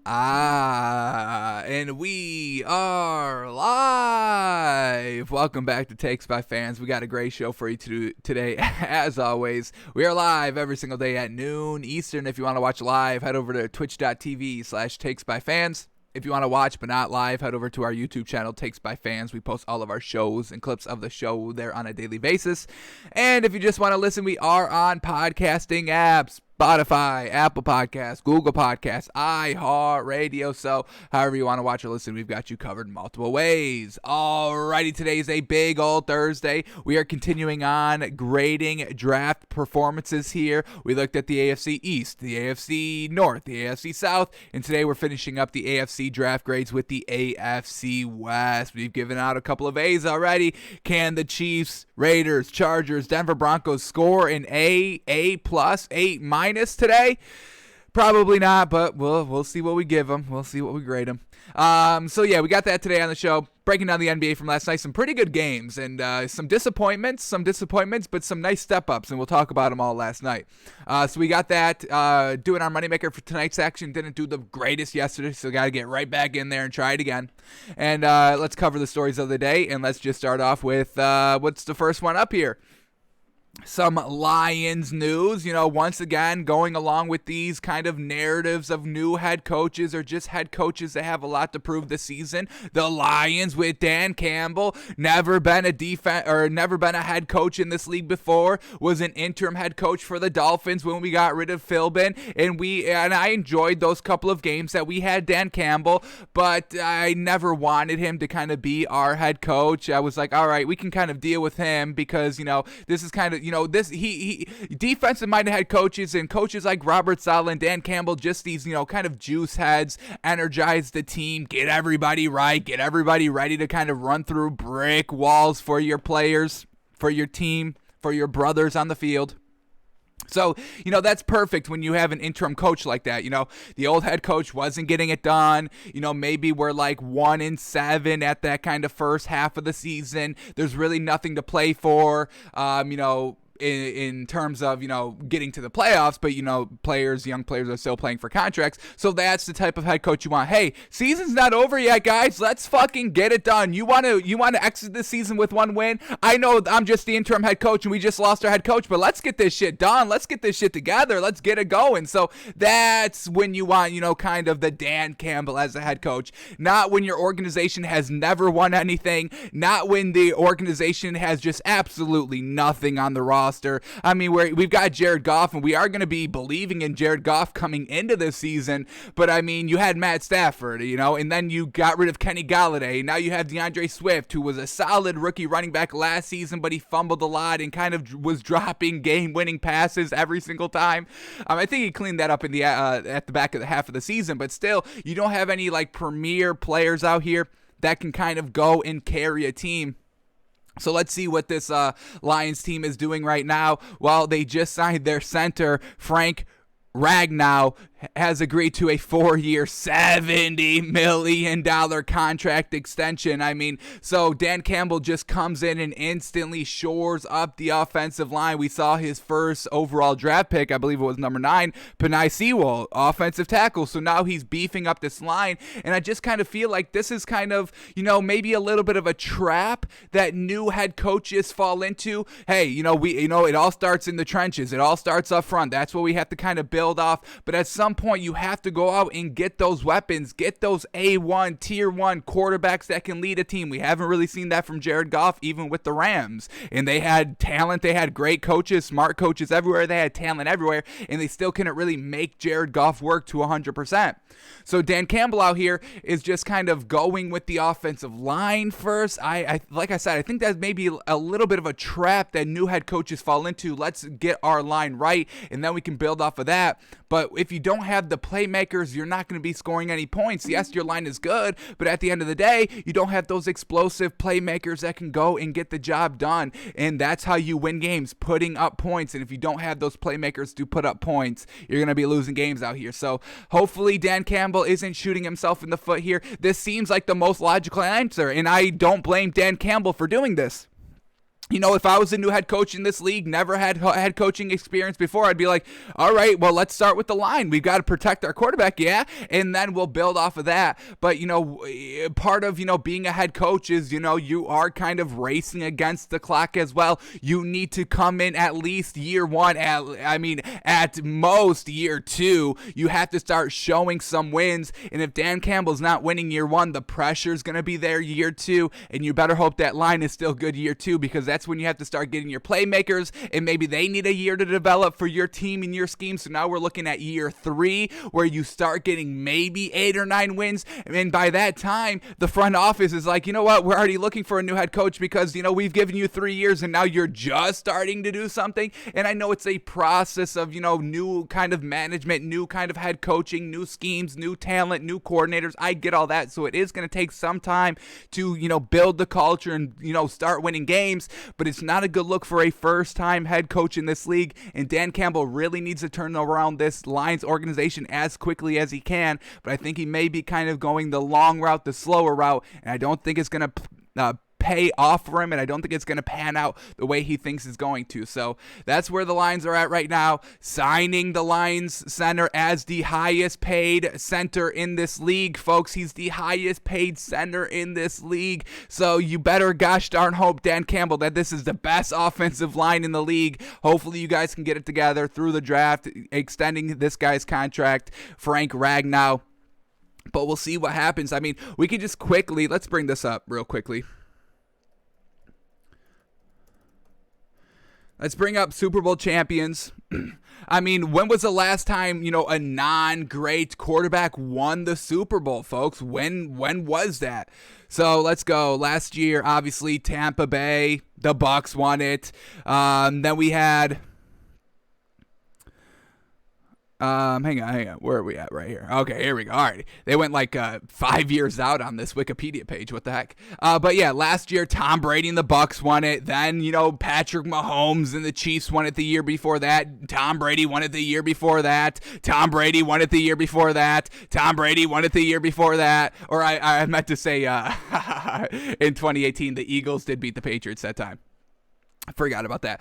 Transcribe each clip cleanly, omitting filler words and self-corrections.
And we are live. Welcome back to Takes by Fans. We got a great show for you today. As always, we are live every single day at noon Eastern. If you want to watch live, head over to twitch.tv/takesbyfans. If you want to watch but not live, head over to our YouTube channel, Takes by Fans. We post all of our shows and clips of the show there on a daily basis. And if you just want to listen, we are on podcasting apps. Spotify, Apple Podcasts, Google Podcasts, iHeartRadio. So however you want to watch or listen, we've got you covered in multiple ways. Alrighty, today is a big old Thursday. We are continuing on grading draft performances here. We looked at the AFC East, the AFC North, the AFC South, and today we're finishing up the AFC draft grades with the AFC West. We've given out a couple of A's already. Can the Chiefs, Raiders, Chargers, Denver Broncos score an A+, A- today? Probably not, but we'll see what we give them. We'll see what we grade them. So yeah, we got that today on the show. Breaking down the NBA from last night. Some pretty good games and some disappointments, but some nice step-ups, and we'll talk about them all last night. So we got that. Doing our moneymaker for tonight's action. Didn't do the greatest yesterday, so got to get right back in there and try it again. And let's cover the stories of the day, and let's just start off with what's the first one up here. Some Lions news, once again, going along with these kind of narratives of new head coaches or just head coaches that have a lot to prove this season. The Lions with Dan Campbell, never been a head coach in this league before, was an interim head coach for the Dolphins when we got rid of Philbin, and I enjoyed those couple of games that we had Dan Campbell, but I never wanted him to kind of be our head coach. I was like, all right, we can kind of deal with him because, this is kind of, he defensive-minded head coaches and coaches like Robert Saleh and Dan Campbell, just these, kind of juice heads, energize the team, get everybody right, get everybody ready to kind of run through brick walls for your players, for your team, for your brothers on the field. So, that's perfect when you have an interim coach like that. The old head coach wasn't getting it done. Maybe we're like 1-7 at that kind of first half of the season. There's really nothing to play for, in terms of, getting to the playoffs, but, young players are still playing for contracts. So that's the type of head coach you want. Hey, season's not over yet, guys. Let's fucking get it done. You want to exit this season with one win? I know I'm just the interim head coach and we just lost our head coach, but let's get this shit done. Let's get this shit together. Let's get it going. So that's when you want, kind of the Dan Campbell as a head coach. Not when your organization has never won anything. Not when the organization has just absolutely nothing on the roster. I mean, we've got Jared Goff, and we are going to be believing in Jared Goff coming into this season. But, I mean, you had Matt Stafford, and then you got rid of Kenny Galladay. Now you have DeAndre Swift, who was a solid rookie running back last season, but he fumbled a lot and kind of was dropping game-winning passes every single time. I think he cleaned that up in the at the back of the half of the season, but still, you don't have any, premier players out here that can kind of go and carry a team. So let's see what this Lions team is doing right now. Well, they just signed their center, Frank Ragnow, has agreed to a 4-year, $70 million contract extension. I mean, so Dan Campbell just comes in and instantly shores up the offensive line. We saw his first overall draft pick, I believe it was number 9, Penei Sewell, offensive tackle. So now he's beefing up this line, and I just kind of feel like this is kind of, maybe a little bit of a trap that new head coaches fall into. Hey, it all starts in the trenches. It all starts up front. That's what we have to kind of build off. But at some point, you have to go out and get those weapons, get those A1, Tier 1 quarterbacks that can lead a team. We haven't really seen that from Jared Goff, even with the Rams. And they had talent. They had great coaches, smart coaches everywhere. They had talent everywhere. And they still couldn't really make Jared Goff work to 100%. So Dan Campbell out here is just kind of going with the offensive line first. Like I said, I think that's maybe a little bit of a trap that new head coaches fall into. Let's get our line right, and then we can build off of that. But if you don't have the playmakers, you're not going to be scoring any points. Yes, your line is good, but at the end of the day, you don't have those explosive playmakers that can go and get the job done. And that's how you win games, putting up points. And if you don't have those playmakers to put up points, you're going to be losing games out here. So hopefully Dan Campbell isn't shooting himself in the foot here. This seems like the most logical answer, and I don't blame Dan Campbell for doing this. If I was a new head coach in this league, never had head coaching experience before, I'd be like, all right, well, let's start with the line. We've got to protect our quarterback, yeah, and then we'll build off of that. But, part of, being a head coach is, you are kind of racing against the clock as well. You need to come in at least year one, at most year two. You have to start showing some wins, and if Dan Campbell's not winning year one, the pressure's going to be there year two, and you better hope that line is still good year two, because that's when you have to start getting your playmakers, and maybe they need a year to develop for your team and your scheme. So now we're looking at year three, where you start getting maybe 8 or 9 wins, and by that time, the front office is like, you know what, we're already looking for a new head coach because, we've given you 3 years, and now you're just starting to do something. And I know it's a process of, new kind of management, new kind of head coaching, new schemes, new talent, new coordinators. I get all that, so it is going to take some time to, build the culture and, start winning games. But it's not a good look for a first-time head coach in this league, and Dan Campbell really needs to turn around this Lions organization as quickly as he can. But I think he may be kind of going the long route, the slower route, and I don't think it's going to pay off for him, and I don't think it's going to pan out the way he thinks it's going to. So that's where the Lions are at right now, signing the Lions center as the highest paid center in this league, folks. He's the highest paid center in this league, so you better gosh darn hope, Dan Campbell, that this is the best offensive line in the league. Hopefully you guys can get it together through the draft, extending this guy's contract, Frank Ragnow. But we'll see what happens. We can just quickly, let's bring this up real quickly. Let's bring up Super Bowl champions. When was the last time, a non-great quarterback won the Super Bowl, folks? When was that? So let's go. Last year, obviously, Tampa Bay, the Bucs won it. Then we had... hang on. Where are we at right here? Okay, here we go. All right. They went 5 years out on this Wikipedia page. What the heck? But yeah, last year, Tom Brady and the Bucs won it. Then, Patrick Mahomes and the Chiefs won it the year before that. Tom Brady won it the year before that. Tom Brady won it the year before that. Tom Brady won it the year before that. Or I meant to say, in 2018, the Eagles did beat the Patriots that time. I forgot about that.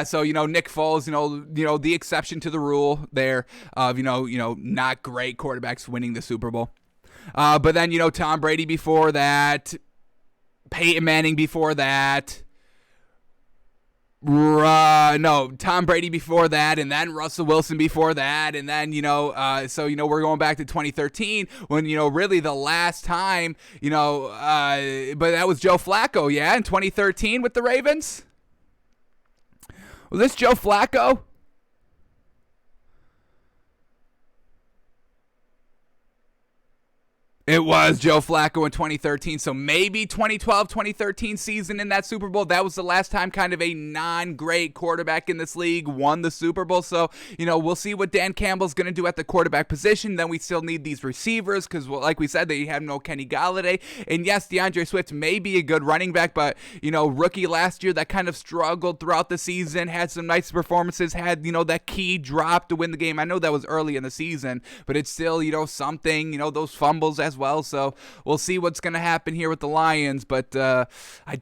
So, Nick Foles, the exception to the rule there of, not great quarterbacks winning the Super Bowl. But then, Tom Brady before that, Peyton Manning before that. Tom Brady before that, and then Russell Wilson before that, and then, we're going back to 2013 when, really the last time, but that was Joe Flacco, yeah, in 2013 with the Ravens. Was this Joe Flacco? It was Joe Flacco in 2013, so maybe 2012, 2013 season in that Super Bowl, that was the last time kind of a non-great quarterback in this league won the Super Bowl. So, we'll see what Dan Campbell's going to do at the quarterback position. Then we still need these receivers because, like we said, they have no Kenny Galladay. And yes, DeAndre Swift may be a good running back, but, rookie last year that kind of struggled throughout the season, had some nice performances, had, that key drop to win the game. I know that was early in the season, but it's still, something, those fumbles as well. So we'll see what's going to happen here with the Lions, but I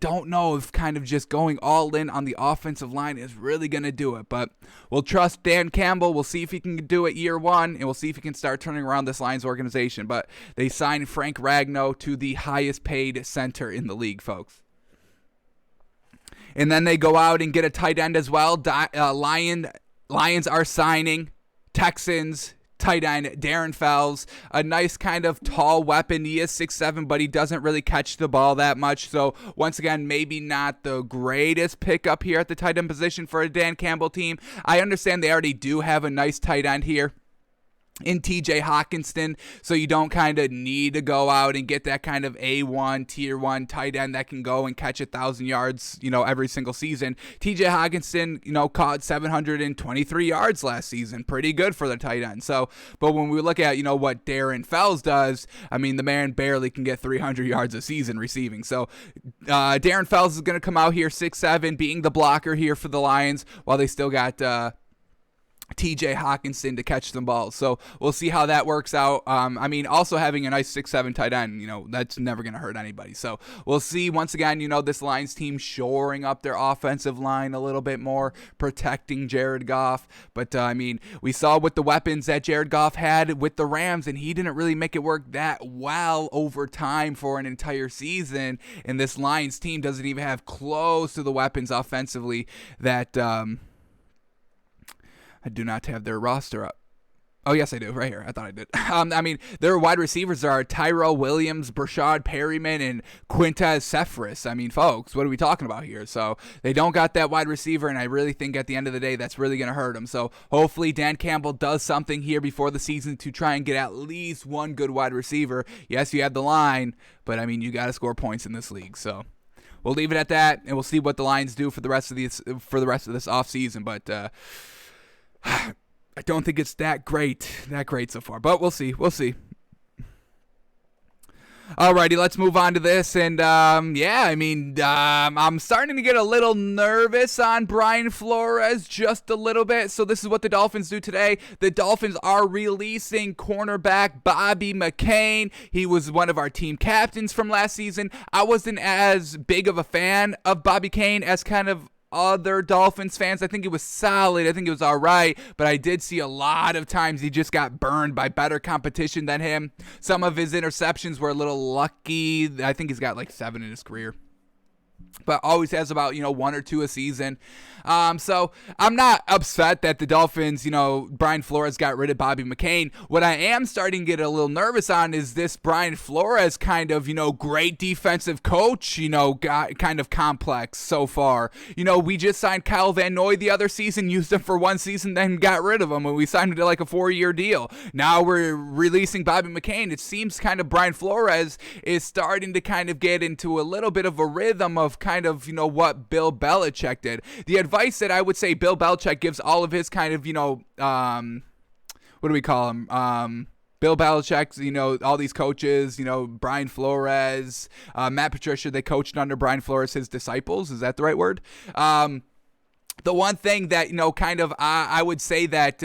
don't know if kind of just going all in on the offensive line is really going to do it, but we'll trust Dan Campbell. We'll see if he can do it year one, and we'll see if he can start turning around this Lions organization. But they signed Frank Ragnow to the highest paid center in the league, folks. And then they go out and get a tight end as well. Lions are signing Texans tight end Darren Fells, a nice kind of tall weapon. He is 6'7", but he doesn't really catch the ball that much. So once again, maybe not the greatest pickup here at the tight end position for a Dan Campbell team. I understand they already do have a nice tight end here in TJ Hawkinson, so you don't kind of need to go out and get that kind of A1 tier 1 tight end that can go and catch 1,000 yards, every single season. TJ Hawkinson, caught 723 yards last season, pretty good for the tight end. So, but when we look at, what Darren Fells does, the man barely can get 300 yards a season receiving. So, Darren Fells is going to come out here 6'7", being the blocker here for the Lions, while they still got TJ Hawkinson to catch some balls. So we'll see how that works out. I mean, also having a nice 6'7" tight end, that's never going to hurt anybody. So we'll see. Once again, this Lions team shoring up their offensive line a little bit more, protecting Jared Goff. But, I mean, we saw with the weapons that Jared Goff had with the Rams, and he didn't really make it work that well over time for an entire season. And this Lions team doesn't even have close to the weapons offensively that I do not have their roster up. Oh, yes, I do. Right here. I thought I did. I mean, their wide receivers are Tyrell Williams, Brashad Perryman, and Quintez Cephas. I mean, folks, what are we talking about here? So they don't got that wide receiver, and I really think at the end of the day, that's really going to hurt them. So hopefully Dan Campbell does something here before the season to try and get at least one good wide receiver. Yes, you have the line, but, I mean, you got to score points in this league. So we'll leave it at that, and we'll see what the Lions do for the rest of this offseason. But I don't think it's that great so far, but we'll see. Alrighty, let's move on to this, and I'm starting to get a little nervous on Brian Flores, just a little bit. So this is what the Dolphins do today. The Dolphins are releasing cornerback Bobby McCain. He was one of our team captains from last season. I wasn't as big of a fan of Bobby McCain as kind of other Dolphins fans. I think it was solid. I think it was all right, but I did see a lot of times he just got burned by better competition than him. Some of his interceptions were a little lucky. I think he's got like 7 in his career, but always has about 1 or 2 a season. So I'm not upset that the Dolphins, Brian Flores got rid of Bobby McCain. What I am starting to get a little nervous on is this Brian Flores kind of, great defensive coach, got kind of complex so far. We just signed Kyle Van Noy the other season, used him for 1 season, then got rid of him, and we signed him to like a 4-year deal. Now we're releasing Bobby McCain. It seems kind of Brian Flores is starting to kind of get into a little bit of a rhythm of kind of, what Bill Belichick did. The advice that I would say Bill Belichick gives all of his kind of, what do we call him? Bill Belichick, all these coaches, Brian Flores, Matt Patricia, they coached under Brian Flores, his disciples. Is that the right word? The one thing that, kind of, I would say that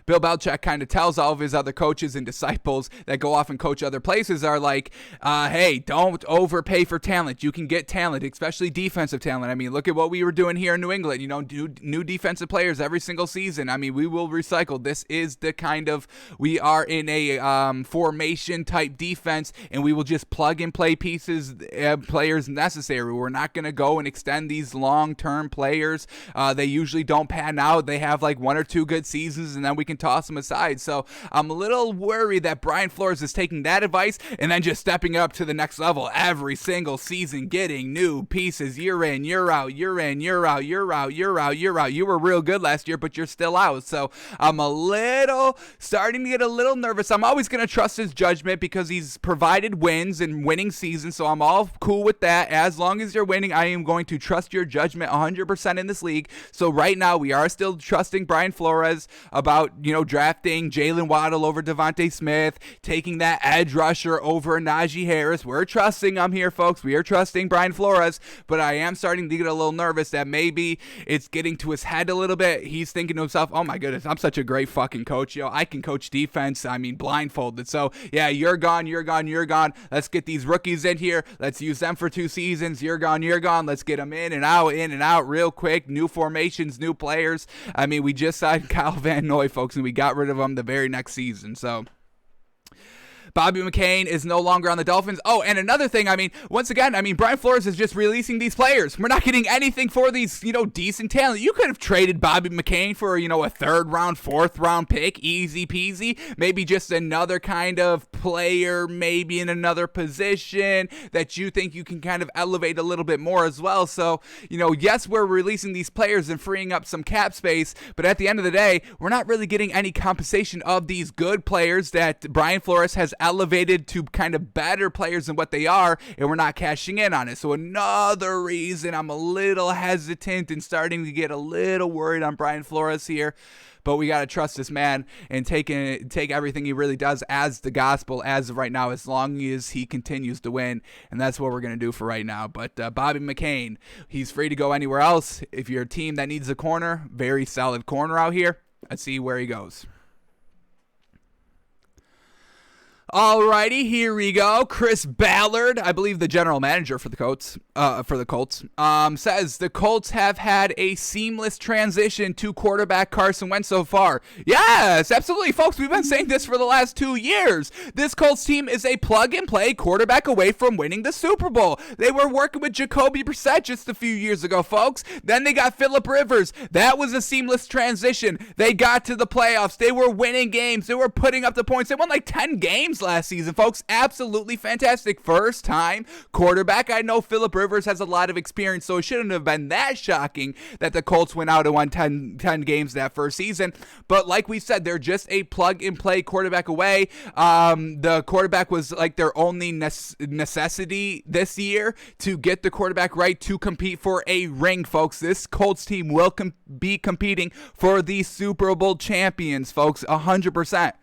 Bill Belichick kind of tells all of his other coaches and disciples that go off and coach other places are like, hey, don't overpay for talent. You can get talent, especially defensive talent. I mean, look at what we were doing here in New England, new defensive players every single season. I mean, we will recycle. This is the kind of, we are in a formation type defense, and we will just plug and play pieces, players necessary. We're not going to go and extend these long-term players. They usually don't pan out. They have like 1 or 2 good seasons, and then we can toss them aside. So I'm a little worried that Brian Flores is taking that advice and then just stepping up to the next level every single season, getting new pieces year in, year out, year in, year out, year out, year out, year out. You were real good last year, but you're still out. So I'm starting to get a little nervous. I'm always going to trust his judgment because he's provided wins and winning seasons. So I'm all cool with that. As long as you're winning, I am going to trust your judgment 100% in this league. So right now we are still trusting Brian Flores about, drafting Jalen Waddle over Devontae Smith, taking that edge rusher over Najee Harris. We're trusting him here, folks. We are trusting Brian Flores, but I am starting to get a little nervous that maybe it's getting to his head a little bit. He's thinking to himself, oh my goodness, I'm such a great fucking coach. I can coach defense. I mean, blindfolded. So yeah, you're gone. Let's get these rookies in here. Let's use them for 2 seasons. You're gone. Let's get them in and out real quick. New formations, new players. I mean, we just signed Kyle Van Noy, folks, and we got rid of him the very next season. So Bobby McCain is no longer on the Dolphins. Oh, and another thing, once again, Brian Flores is just releasing these players. We're not getting anything for these, decent talent. You could have traded Bobby McCain for, a 3rd round, 4th round pick, easy peasy. Maybe just another kind of player, maybe in another position that you think you can kind of elevate a little bit more as well. So, yes, we're releasing these players and freeing up some cap space, but at the end of the day, we're not really getting any compensation of these good players that Brian Flores has elevated to kind of better players than what they are, and we're not cashing in on it. So another reason I'm a little hesitant and starting to get a little worried on Brian Flores here. But we got to trust this man and take everything he really does as the gospel as of right now, as long as he continues to win. And that's what we're going to do for right now. But Bobby McCain, he's free to go anywhere else. If you're a team that needs a corner, very solid corner out here, Let's see where he goes. Alrighty, here we go. Chris Ballard, I believe the general manager for the Colts, says the Colts have had a seamless transition to quarterback Carson Wentz so far. Yes, absolutely, folks. We've been saying this for the last 2 years. This Colts team is a plug-and-play quarterback away from winning the Super Bowl. They were working with Jacoby Brissett just a few years ago, folks. Then they got Phillip Rivers. That was a seamless transition. They got to the playoffs. They were winning games. They were putting up the points. They won like 10 games last season, folks. Absolutely fantastic. First time quarterback. I know Phillip Rivers has a lot of experience, so it shouldn't have been that shocking that the Colts went out and won 10 games that first season. But like we said, they're just a plug-and-play quarterback away. The quarterback was like their only necessity this year to get the quarterback right to compete for a ring, folks. This Colts team will be competing for the Super Bowl champions, folks, 100%.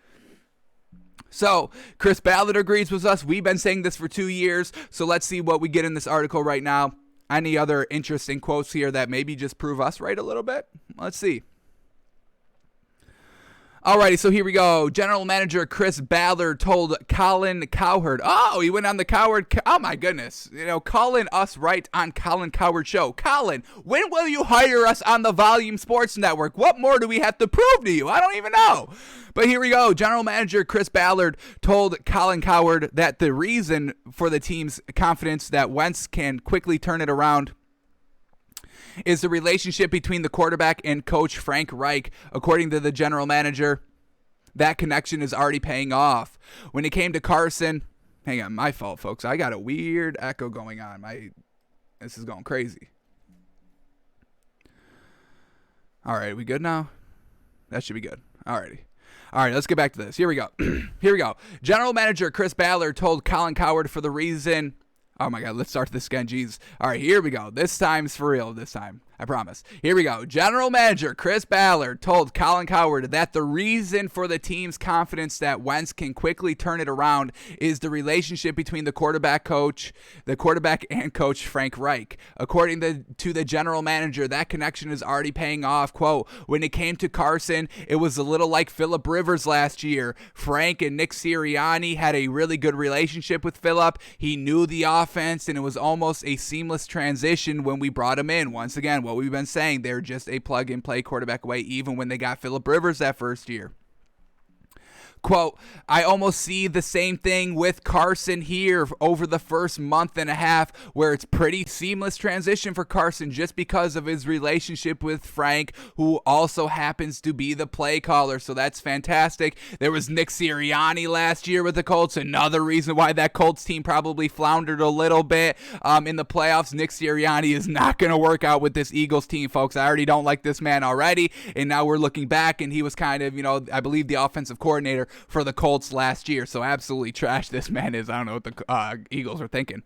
So, Chris Ballard agrees with us. We've been saying this for 2 years, so let's see what we get in this article right now. Any other interesting quotes here that maybe just prove us right a little bit? Let's see. Alrighty, so here we go. General Manager Chris Ballard told Colin Cowherd. Oh, he went on the Cowherd. Oh, my goodness. Calling us right on Colin Cowherd show. Colin, when will you hire us on the Volume Sports Network? What more do we have to prove to you? I don't even know. But here we go. General Manager Chris Ballard told Colin Cowherd that the reason for the team's confidence that Wentz can quickly turn it around is the relationship between the quarterback and coach Frank Reich. According to the general manager, that connection is already paying off. When it came to Carson, hang on, my fault, folks. I got a weird echo going on. This is going crazy. All right, we good now? That should be good. Alrighty. All right, let's get back to this. Here we go. Here we go. General Manager Chris Ballard told Colin Cowherd for the reason... Oh, my God. Let's start this again. Jeez. All right, here we go. This time's for real this time. I promise. Here we go. General Manager Chris Ballard told Colin Cowherd that the reason for the team's confidence that Wentz can quickly turn it around is the relationship between the quarterback and coach Frank Reich. According to the general manager, that connection is already paying off. Quote, when it came to Carson, it was a little like Phillip Rivers last year. Frank and Nick Sirianni had a really good relationship with Phillip. He knew the offense, and it was almost a seamless transition when we brought him in. Once again, what we've been saying, they're just a plug-and-play quarterback away, even when they got Phillip Rivers that first year. Quote, I almost see the same thing with Carson here over the first month and a half, where it's pretty seamless transition for Carson just because of his relationship with Frank, who also happens to be the play caller. So that's fantastic. There was Nick Sirianni last year with the Colts. Another reason why that Colts team probably floundered a little bit in the playoffs. Nick Sirianni is not going to work out with this Eagles team, folks. I already don't like this man already. And now we're looking back, and he was kind of, I believe the offensive coordinator for the Colts last year. So absolutely trash this man is. I don't know what the Eagles are thinking.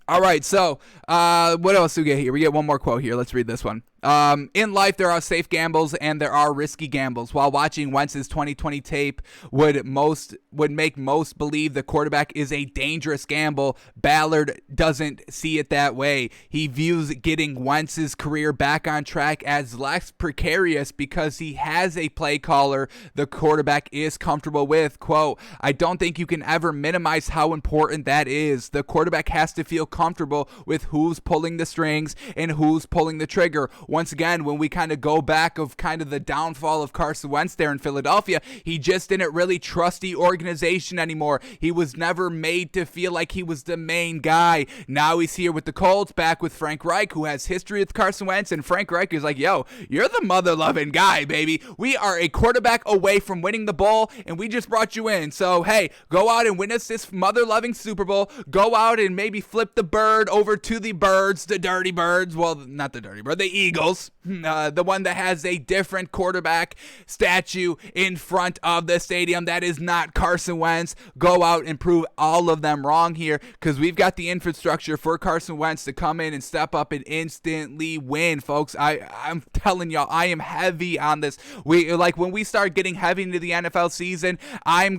All right, so what else do we get here? We get one more quote here. Let's read this one. In life, there are safe gambles and there are risky gambles. While watching Wentz's 2020 tape would make most believe the quarterback is a dangerous gamble, Ballard doesn't see it that way. He views getting Wentz's career back on track as less precarious because he has a play caller the quarterback is comfortable with. Quote, I don't think you can ever minimize how important that is. The quarterback has to feel comfortable with who's pulling the strings and who's pulling the trigger. Once again, when we kind of go back of kind of the downfall of Carson Wentz there in Philadelphia, he just didn't really trust the organization anymore. He was never made to feel like he was the main guy. Now he's here with the Colts, back with Frank Reich, who has history with Carson Wentz, and Frank Reich is like, yo, you're the mother-loving guy, baby. We are a quarterback away from winning the bowl, and we just brought you in. So, hey, go out and win us this mother-loving Super Bowl. Go out and maybe flip the bird over to the birds, the dirty birds. Well, not the dirty bird, the Eagles. The one that has a different quarterback statue in front of the stadium that is not Carson Wentz. Go out and prove all of them wrong here, because we've got the infrastructure for Carson Wentz to come in and step up and instantly win, folks. I'm telling y'all, I am heavy on this. When we start getting heavy into the NFL season, I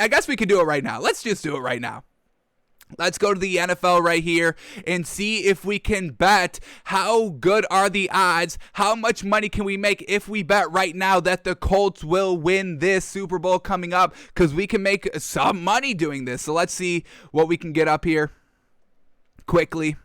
guess we could do it right now. Let's just do it right now. Let's go to the NFL right here and see if we can bet how good are the odds, how much money can we make if we bet right now that the Colts will win this Super Bowl coming up, because we can make some money doing this. So let's see what we can get up here quickly.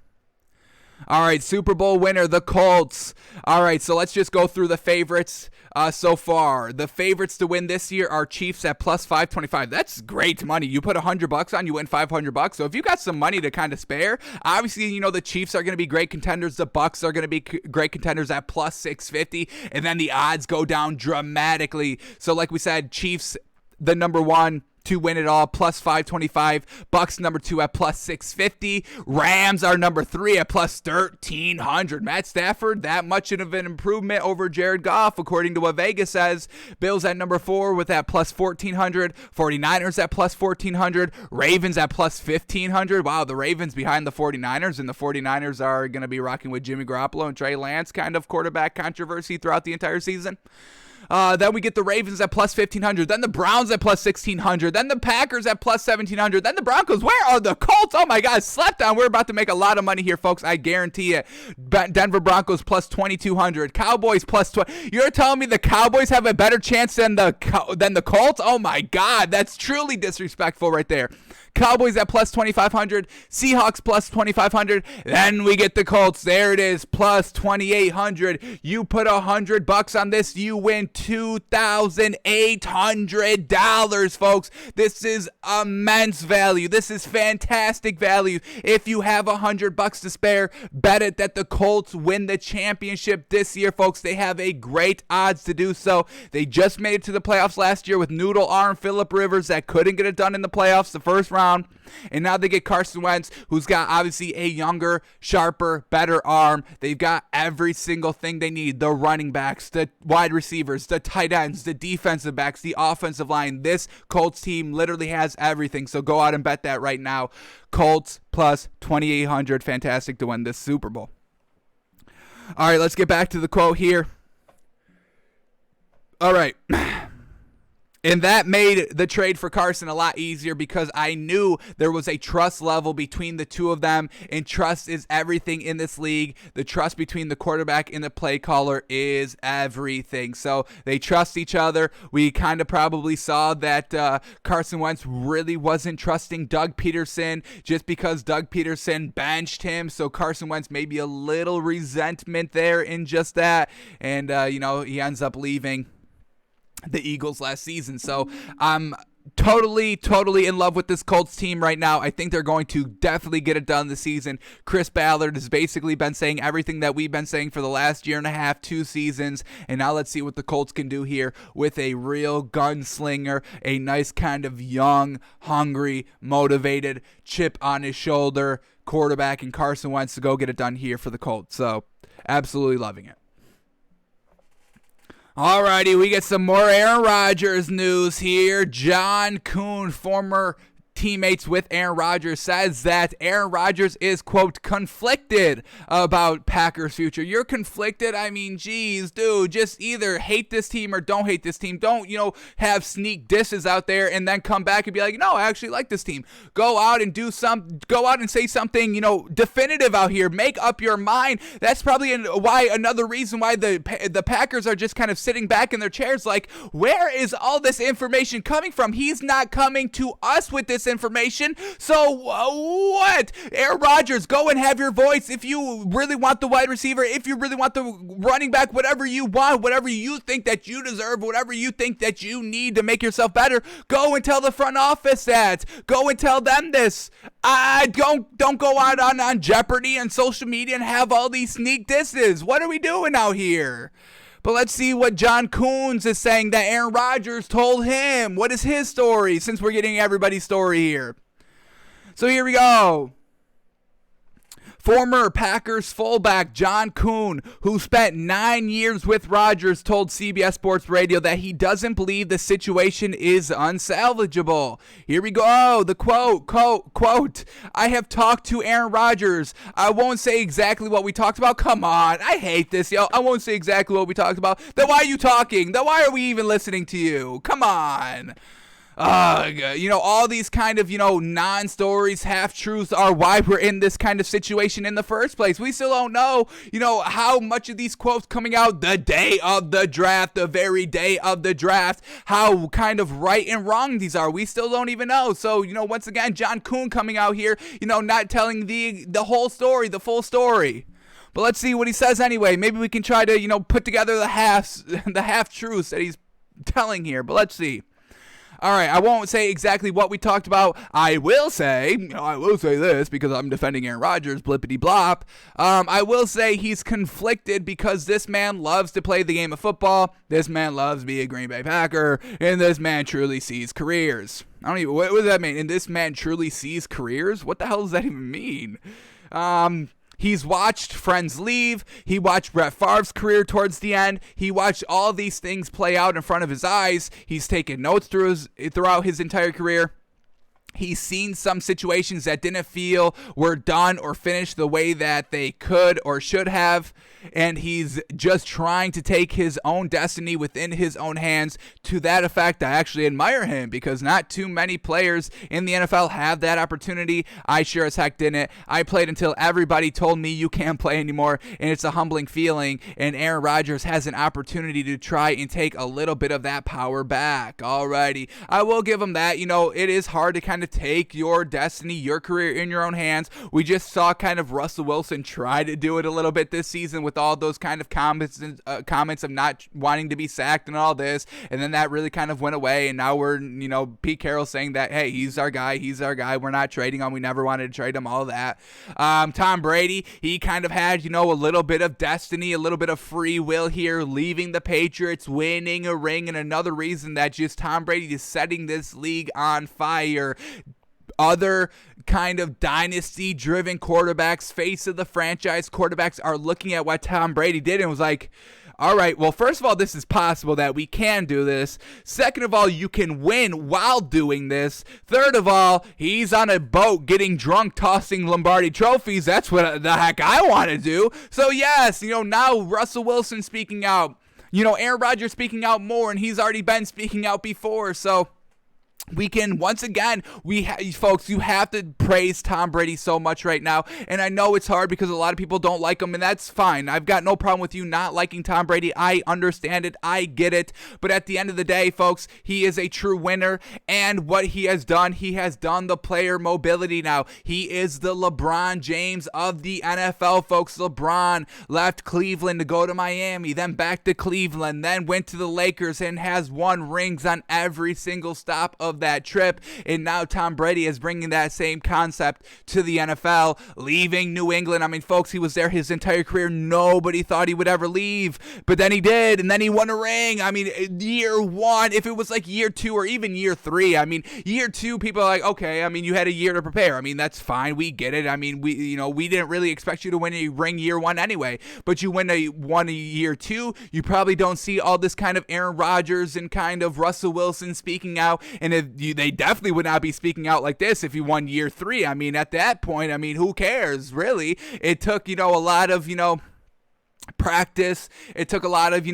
All right, Super Bowl winner, the Colts. All right, so let's just go through the favorites so far. The favorites to win this year are Chiefs at plus 525. That's great money. You put $100 on, you win $500. So if you got some money to kind of spare, obviously, you know, the Chiefs are going to be great contenders. The Bucks are going to be great contenders at plus 650. And then the odds go down dramatically. So like we said, Chiefs, the number one to win it all, plus 525. Bucks number 2 at plus 650. Rams are number 3 at plus 1300. Matt Stafford, that much of an improvement over Jared Goff, according to what Vegas says. Bills at number 4 with that plus 1400. 49ers at plus 1400. Ravens at plus 1500. Wow, the Ravens behind the 49ers, and the 49ers are going to be rocking with Jimmy Garoppolo and Trey Lance, kind of quarterback controversy throughout the entire season. Then we get the Ravens at plus 1,500. Then the Browns at plus 1,600. Then the Packers at plus 1,700. Then the Broncos. Where are the Colts? Oh, my God. Slept on. We're about to make a lot of money here, folks. I guarantee it. Denver Broncos plus 2,200. Cowboys plus 20. You're telling me the Cowboys have a better chance than the Colts? Oh, my God. That's truly disrespectful right there. Cowboys at plus 2,500. Seahawks plus 2,500. Then we get the Colts. There it is, plus 2,800. You put $100 on this, you win $2,800, folks. This is immense value. This is fantastic value. If you have $100 to spare, bet it that the Colts win the championship this year, folks. They have a great odds to do so. They just made it to the playoffs last year with noodle arm Phillip Rivers that couldn't get it done in the playoffs the first round. And now they get Carson Wentz, who's got obviously a younger, sharper, better arm. They've got every single thing they need. The running backs, the wide receivers, the tight ends, the defensive backs, the offensive line. This Colts team literally has everything. So go out and bet that right now. Colts plus 2,800. Fantastic to win this Super Bowl. All right, let's get back to the quote here. All right. And that made the trade for Carson a lot easier because I knew there was a trust level between the two of them, and trust is everything in this league. The trust between the quarterback and the play caller is everything. So they trust each other. We kind of probably saw that Carson Wentz really wasn't trusting Doug Peterson just because Doug Peterson benched him. So Carson Wentz maybe a little resentment there in just that. And, he ends up leaving the Eagles last season. So I'm totally in love with this Colts team right now. I think they're going to definitely get it done this season. Chris Ballard has basically been saying everything that we've been saying for the last year and a half, 2 seasons. And now let's see what the Colts can do here with a real gunslinger, a nice kind of young, hungry, motivated, chip on his shoulder quarterback, and Carson Wentz to go get it done here for the Colts. So absolutely loving it. Alrighty, we get some more Aaron Rodgers news here. John Kuhn, former teammates with Aaron Rodgers, says that Aaron Rodgers is, quote, conflicted about Packers' future. You're conflicted? I mean, geez, dude, just either hate this team or don't hate this team. Don't, have sneak disses out there and then come back and be like, no, I actually like this team. Go out and say something, definitive out here. Make up your mind. That's probably another reason why the Packers are just kind of sitting back in their chairs like, where is all this information coming from? He's not coming to us with this information. So what? Aaron Rodgers, go and have your voice. If you really want the wide receiver, if you really want the running back, whatever you want, whatever you think that you deserve, whatever you think that you need to make yourself better, go and tell the front office that. Go and tell them this. Don't go out on Jeopardy and social media and have all these sneak disses. What are we doing out here? But let's see what John Coons is saying that Aaron Rodgers told him. What is his story, since we're getting everybody's story here? So here we go. Former Packers fullback John Kuhn, who spent 9 years with Rodgers, told CBS Sports Radio that he doesn't believe the situation is unsalvageable. Here we go. The quote, I have talked to Aaron Rodgers. I won't say exactly what we talked about. Come on. I hate this, yo. I won't say exactly what we talked about. Then why are you talking? Then why are we even listening to you? Come on. All these kind of, non-stories, half-truths are why we're in this kind of situation in the first place. We still don't know, how much of these quotes coming out the day of the draft, the very day of the draft, how kind of right and wrong these are. We still don't even know. So, once again, John Kuhn coming out here, not telling the whole story, the full story. But let's see what he says anyway. Maybe we can try to, put together the half-truths that he's telling here. But let's see. All right, I won't say exactly what we talked about. I will say this because I'm defending Aaron Rodgers, blippity blop. I will say he's conflicted because this man loves to play the game of football. This man loves to be a Green Bay Packer, and this man truly sees careers. What does that mean? And this man truly sees careers? What the hell does that even mean? He's watched friends leave. He watched Brett Favre's career towards the end. He watched all these things play out in front of his eyes. He's taken notes throughout his entire career. He's seen some situations that didn't feel were done or finished the way that they could or should have. And he's just trying to take his own destiny within his own hands. To that effect, I actually admire him because not too many players in the NFL have that opportunity. I sure as heck didn't. I played until everybody told me you can't play anymore, and it's a humbling feeling. And Aaron Rodgers has an opportunity to try and take a little bit of that power back. Alrighty, I will give him that. It is hard to kind of take your destiny, your career in your own hands. We just saw kind of Russell Wilson try to do it a little bit this season with all those kind of comments of not wanting to be sacked and all this, and then that really kind of went away, and now we're, Pete Carroll saying that, hey, he's our guy, we're not trading him, we never wanted to trade him, all that. Tom Brady, he kind of had, a little bit of destiny, a little bit of free will here, leaving the Patriots, winning a ring, and another reason that just Tom Brady is setting this league on fire. Other kind of dynasty-driven quarterbacks, face of the franchise quarterbacks, are looking at what Tom Brady did and was like, all right, well, first of all, this is possible that we can do this. Second of all, you can win while doing this. Third of all, he's on a boat getting drunk, tossing Lombardi trophies. That's what the heck I want to do. So, yes, now Russell Wilson speaking out. Aaron Rodgers speaking out more, and he's already been speaking out before, so we can, once again, folks, you have to praise Tom Brady so much right now, and I know it's hard because a lot of people don't like him, and that's fine. I've got no problem with you not liking Tom Brady. I understand it. I get it, but at the end of the day, folks, he is a true winner, and what he has done the player mobility now. He is the LeBron James of the NFL, folks. LeBron left Cleveland to go to Miami, then back to Cleveland, then went to the Lakers and has won rings on every single stop of that trip, and now Tom Brady is bringing that same concept to the NFL, leaving New England. I mean, folks, he was there his entire career. Nobody thought he would ever leave, but then he did, and then he won a ring. I mean, year one, if it was like year two or even year three, I mean, year two, people are like, okay, I mean, you had a year to prepare. I mean, that's fine. We get it. I mean, we didn't really expect you to win a ring year one anyway, but you won a year two, you probably don't see all this kind of Aaron Rodgers and kind of Russell Wilson speaking out, and they definitely would not be speaking out like this if you won year three. I mean, at that point, I mean, who cares, really? It took, a lot of, practice. It took a lot of,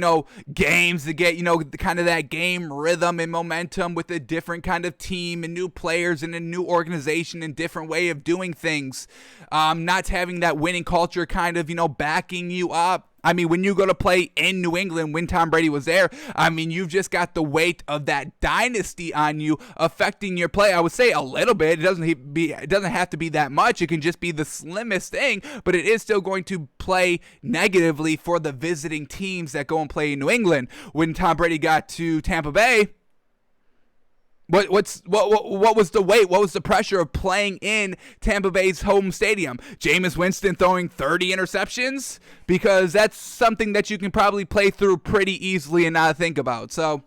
games to get, kind of that game rhythm and momentum with a different kind of team and new players and a new organization and different way of doing things. Not having that winning culture kind of, backing you up. I mean, when you go to play in New England, when Tom Brady was there, I mean, you've just got the weight of that dynasty on you affecting your play. I would say a little bit. It doesn't have to be that much. It can just be the slimmest thing, but it is still going to play negatively for the visiting teams that go and play in New England. When Tom Brady got to Tampa Bay, what was the weight? What was the pressure of playing in Tampa Bay's home stadium? Jameis Winston throwing 30 interceptions? Because that's something that you can probably play through pretty easily and not think about. So,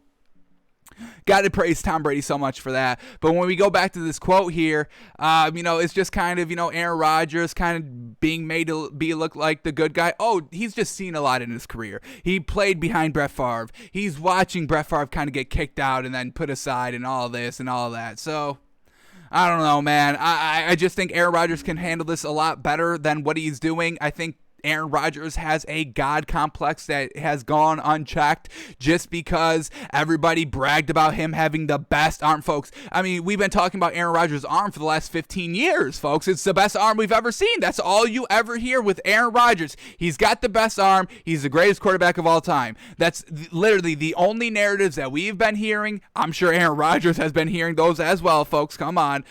got to praise Tom Brady so much for that. But when we go back to this quote here, it's just kind of, Aaron Rodgers kind of being made to look like the good guy. Oh, he's just seen a lot in his career. He played behind Brett Favre. He's watching Brett Favre kind of get kicked out and then put aside and all this and all that. So, I don't know, man. I just think Aaron Rodgers can handle this a lot better than what he's doing. I think Aaron Rodgers has a God complex that has gone unchecked just because everybody bragged about him having the best arm, folks. I mean, we've been talking about Aaron Rodgers' arm for the last 15 years, folks. It's the best arm we've ever seen. That's all you ever hear with Aaron Rodgers. He's got the best arm. He's the greatest quarterback of all time. That's literally the only narratives that we've been hearing. I'm sure Aaron Rodgers has been hearing those as well, folks. Come on.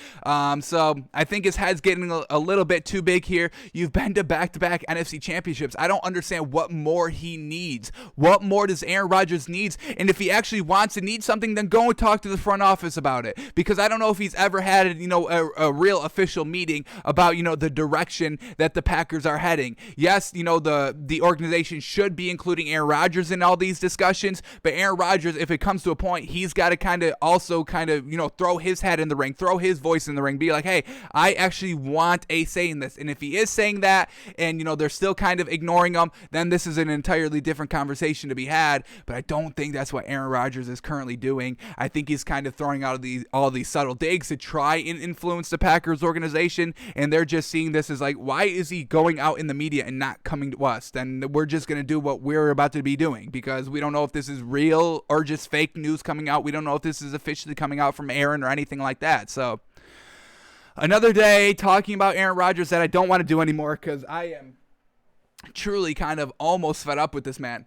So I think his head's getting a little bit too big here. You've been to back-to-back NFC championships. I don't understand what more he needs. What more does Aaron Rodgers need? And if he actually wants and needs something, then go and talk to the front office about it. Because I don't know if he's ever had, a real official meeting about, the direction that the Packers are heading. Yes, the organization should be including Aaron Rodgers in all these discussions, but Aaron Rodgers, if it comes to a point, he's got to throw his head in the ring, throw his voice in the ring, be like, hey, I actually want a say in this. And if he is saying that and, they're still kind of ignoring him, then this is an entirely different conversation to be had. But I don't think that's what Aaron Rodgers is currently doing. I think he's kind of throwing out all these subtle digs to try and influence the Packers organization, and they're just seeing this as like, why is he going out in the media and not coming to us? Then we're just going to do what we're about to be doing, because we don't know if this is real or just fake news coming out. We don't know if this is officially coming out from Aaron or anything like that. So another day talking about Aaron Rodgers that I don't want to do anymore, because I am truly kind of almost fed up with this man.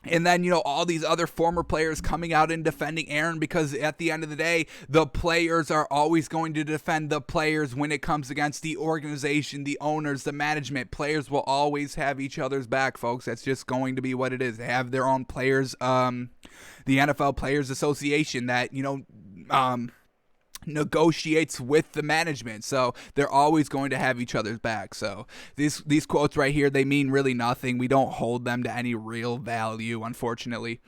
And then, all these other former players coming out and defending Aaron, because at the end of the day, the players are always going to defend the players when it comes against the organization, the owners, the management. Players will always have each other's back, folks. That's just going to be what it is. They have their own players, the NFL Players Association that, negotiates with the management, so they're always going to have each other's back. So these quotes right here, they mean really nothing. We don't hold them to any real value, unfortunately.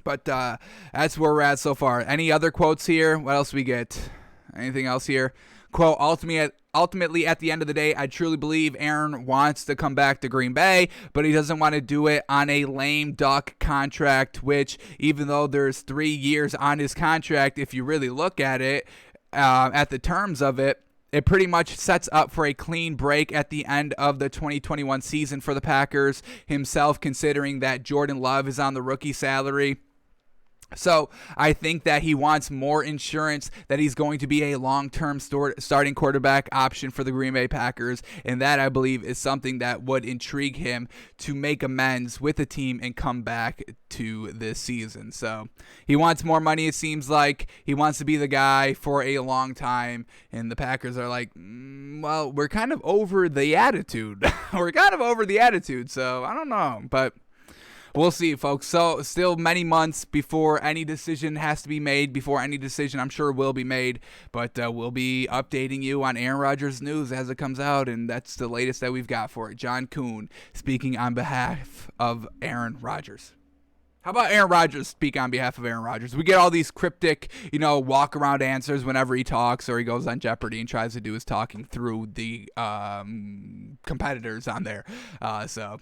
But that's where we're at so far. Any other quotes here? What else we get? Anything else here? Quote, ultimately, at the end of the day, I truly believe Aaron wants to come back to Green Bay, but he doesn't want to do it on a lame duck contract, which, even though there's 3 years on his contract, if you really look at it, at the terms of it, it pretty much sets up for a clean break at the end of the 2021 season for the Packers himself, considering that Jordan Love is on the rookie salary. So I think that he wants more insurance that he's going to be a long-term starting quarterback option for the Green Bay Packers, and that, I believe, is something that would intrigue him to make amends with the team and come back to this season. So he wants more money, it seems like. He wants to be the guy for a long time, and the Packers are like, well, we're kind of over the attitude. So I don't know, but we'll see, folks. So still many months before any decision has to be made, before any decision I'm sure will be made, but we'll be updating you on Aaron Rodgers news as it comes out, and that's the latest that we've got for it. John Kuhn speaking on behalf of Aaron Rodgers. How about Aaron Rodgers speak on behalf of Aaron Rodgers? We get all these cryptic, walk-around answers whenever he talks or he goes on Jeopardy and tries to do his talking through the competitors on there. So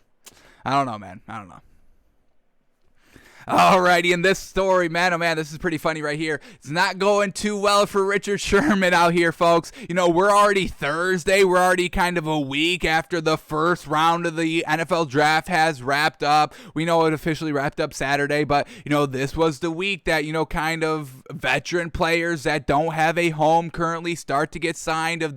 I don't know, man. I don't know. Alrighty, in this story, man, oh man, this is pretty funny right here. It's not going too well for Richard Sherman out here, folks. We're already Thursday. We're already kind of a week after the first round of the NFL draft has wrapped up. We know it officially wrapped up Saturday, but, this was the week that, kind of veteran players that don't have a home currently start to get signed, of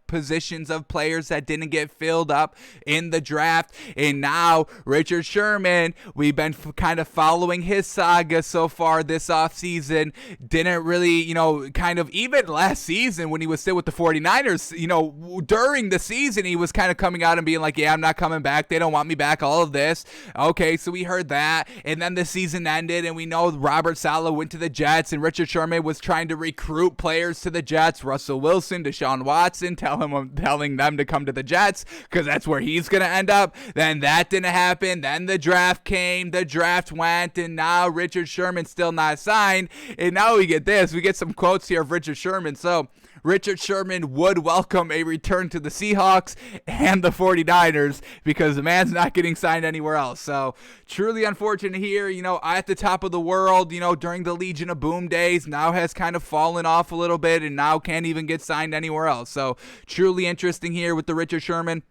positions of players that didn't get filled up in the draft. And now Richard Sherman, we've been kind of following his saga so far this offseason. Didn't really, kind of, even last season when he was still with the 49ers, during the season he was kind of coming out and being like, yeah, I'm not coming back. They don't want me back, all of this. Okay, so we heard that. And then the season ended, and we know Robert Saleh went to the Jets, and Richard Sherman was trying to recruit players to the Jets. Russell Wilson, Deshaun Watson, telling them to come to the Jets because that's where he's going to end up. Then that didn't happen. Then the draft came. The draft went, and now Richard Sherman's still not signed. And now we get this. We get some quotes here of Richard Sherman. So Richard Sherman would welcome a return to the Seahawks and the 49ers because the man's not getting signed anywhere else. So truly unfortunate here, at the top of the world, during the Legion of Boom days, now has kind of fallen off a little bit and now can't even get signed anywhere else. So truly interesting here with the Richard Sherman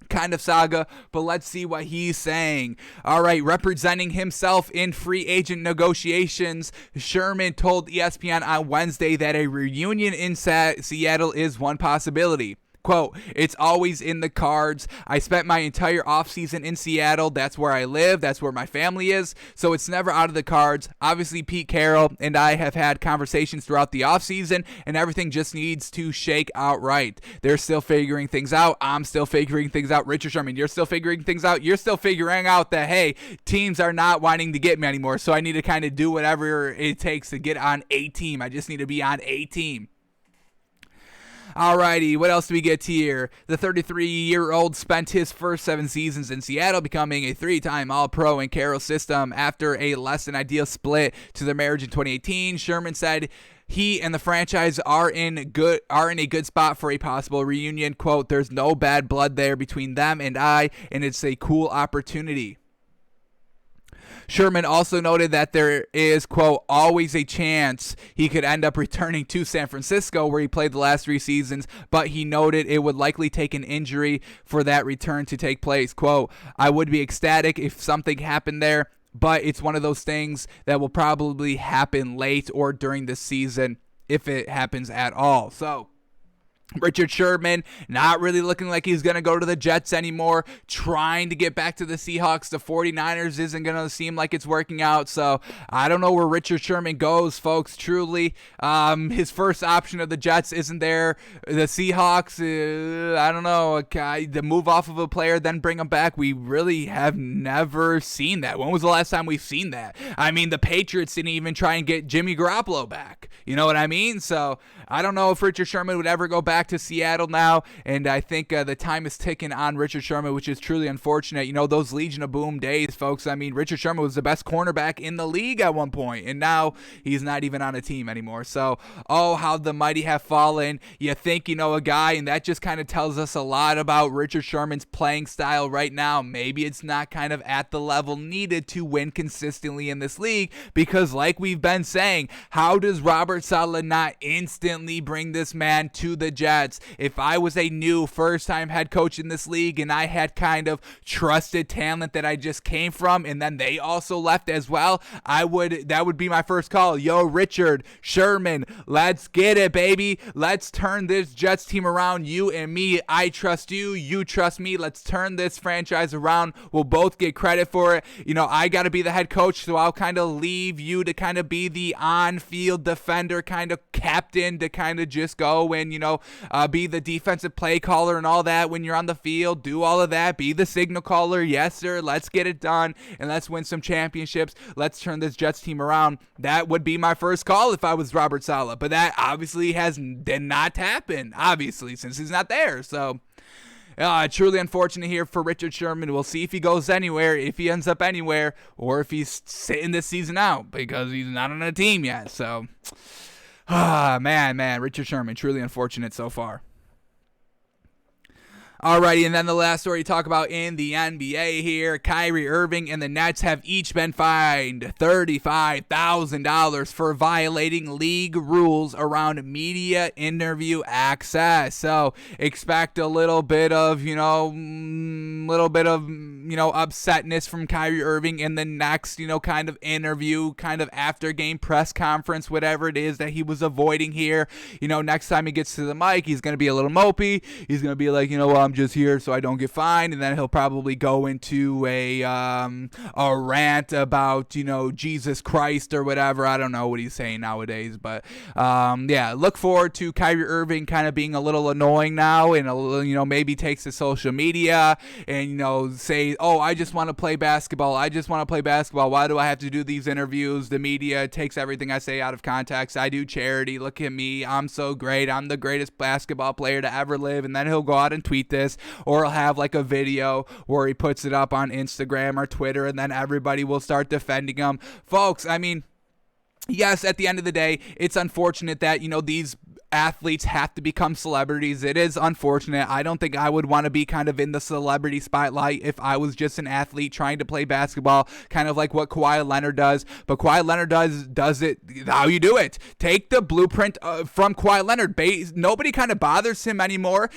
kind of saga, but let's see what he's saying. All right, representing himself in free agent negotiations, Sherman told ESPN on Wednesday that a reunion in Seattle is one possibility. Quote, "It's always in the cards. I spent my entire offseason in Seattle. That's where I live. That's where my family is. So it's never out of the cards. Obviously, Pete Carroll and I have had conversations throughout the offseason, and everything just needs to shake out right. They're still figuring things out. I'm still figuring things out. Richard Sherman, you're still figuring things out. You're still figuring out that, hey, teams are not wanting to get me anymore, so I need to kind of do whatever it takes to get on a team. I just need to be on a team." Alrighty, what else do we get here? The 33-year-old spent his first 7 seasons in Seattle, becoming a 3-time All-Pro in Carroll's system after a less-than-ideal split to their marriage in 2018. Sherman said he and the franchise are in a good spot for a possible reunion. Quote, "There's no bad blood there between them and I, and it's a cool opportunity." Sherman also noted that there is, quote, "always a chance he could end up returning to San Francisco where he played the last 3 seasons, but he noted it would likely take an injury for that return to take place. Quote, "I would be ecstatic if something happened there, but it's one of those things that will probably happen late or during the season if it happens at all." So Richard Sherman not really looking like he's going to go to the Jets anymore, trying to get back to the Seahawks. The 49ers isn't going to seem like it's working out, so I don't know where Richard Sherman goes, folks, truly. His first option of the Jets isn't there. The Seahawks, I don't know, the move off of a player, then bring him back. We really have never seen that. When was the last time we've seen that? I mean, the Patriots didn't even try and get Jimmy Garoppolo back. You know what I mean? So I don't know if Richard Sherman would ever go back to Seattle now, and I think the time is ticking on Richard Sherman, which is truly unfortunate. Those Legion of Boom days, folks. I mean, Richard Sherman was the best cornerback in the league at one point, and now he's not even on a team anymore. So, oh, how the mighty have fallen. You think a guy, and that just kind of tells us a lot about Richard Sherman's playing style right now. Maybe it's not kind of at the level needed to win consistently in this league, because like we've been saying, how does Robert Saleh not instantly bring this man to the Jets? If I was a new first-time head coach in this league and I had kind of trusted talent that I just came from, and then they also left as well, that would be my first call. Yo, Richard Sherman, let's get it, baby. Let's turn this Jets team around. You and me, I trust you. You trust me. Let's turn this franchise around. We'll both get credit for it. I got to be the head coach, so I'll kind of leave you to kind of be the on-field defender, kind of captain to kind of just go and, be the defensive play caller and all that when you're on the field. Do all of that. Be the signal caller. Yes, sir. Let's get it done, and let's win some championships. Let's turn this Jets team around. That would be my first call if I was Robert Saleh, but that obviously did not happen, obviously, since he's not there. So truly unfortunate here for Richard Sherman. We'll see if he goes anywhere, if he ends up anywhere, or if he's sitting this season out because he's not on a team yet. So man, Richard Sherman, truly unfortunate so far. Alrighty, and then the last story to talk about in the NBA here. Kyrie Irving and the Nets have each been fined $35,000 for violating league rules around media interview access. So expect a little bit of, upsetness from Kyrie Irving in the next, kind of interview, kind of after game press conference, whatever it is that he was avoiding here. Next time he gets to the mic, he's going to be a little mopey. He's going to be like, I'm just here so I don't get fined, and then he'll probably go into a rant about Jesus Christ or whatever. I don't know what he's saying nowadays, but look forward to Kyrie Irving kind of being a little annoying now, and maybe takes to social media and say oh, I just want to play basketball. I just want to play basketball. Why do I have to do these interviews? The media takes everything I say out of context. I do charity. Look at me. I'm so great. I'm the greatest basketball player to ever live. And then he'll go out and tweet this, or he'll have like a video where he puts it up on Instagram or Twitter, and then everybody will start defending him. Folks, I mean, yes, at the end of the day, it's unfortunate that, these athletes have to become celebrities. It is unfortunate. I don't think I would want to be kind of in the celebrity spotlight if I was just an athlete trying to play basketball, kind of like what Kawhi Leonard does. But Kawhi Leonard does it how you do it. Take the blueprint from Kawhi Leonard. Nobody kind of bothers him anymore.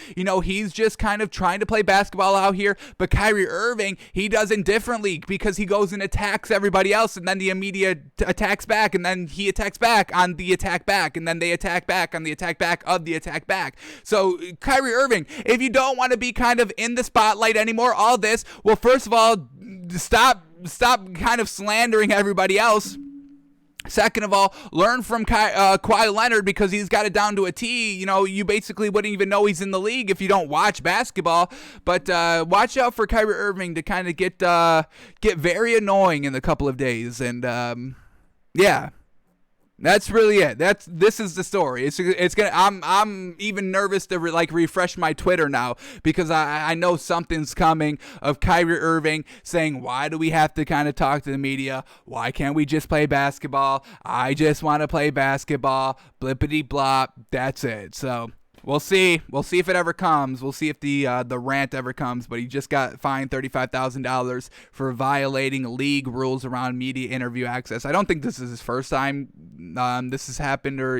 He's just kind of trying to play basketball out here. But Kyrie Irving, he does it differently because he goes and attacks everybody else, and then the media attacks back, and then he attacks back on the attack back, and then they attack back on the attack back of the attack back. So Kyrie Irving, if you don't want to be kind of in the spotlight anymore, all this, well, first of all, stop kind of slandering everybody else. Second of all, learn from Kawhi Leonard, because he's got it down to a T. You basically wouldn't even know he's in the league if you don't watch basketball. But watch out for Kyrie Irving to kind of get very annoying in a couple of days. And yeah. That's really it. This is the story. It's gonna. I'm even nervous to refresh my Twitter now, because I know something's coming of Kyrie Irving saying, why do we have to kind of talk to the media? Why can't we just play basketball? I just want to play basketball. Blippity blop. That's it. So we'll see. We'll see if it ever comes. We'll see if the rant ever comes. But he just got fined $35,000 for violating league rules around media interview access. I don't think this is his first time this has happened, or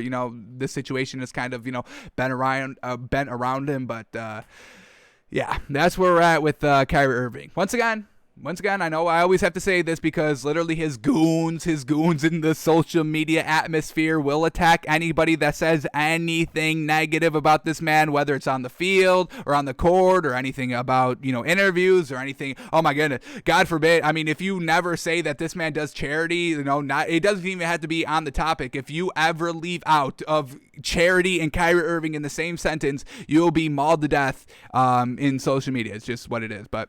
this situation has kind of been around him. But yeah, that's where we're at with Kyrie Irving. Once again, I know I always have to say this, because literally his goons in the social media atmosphere will attack anybody that says anything negative about this man, whether it's on the field or on the court or anything about, interviews or anything. Oh my goodness. God forbid. I mean, if you never say that this man does charity, it doesn't even have to be on the topic. If you ever leave out of charity and Kyrie Irving in the same sentence, you'll be mauled to death in social media. It's just what it is. But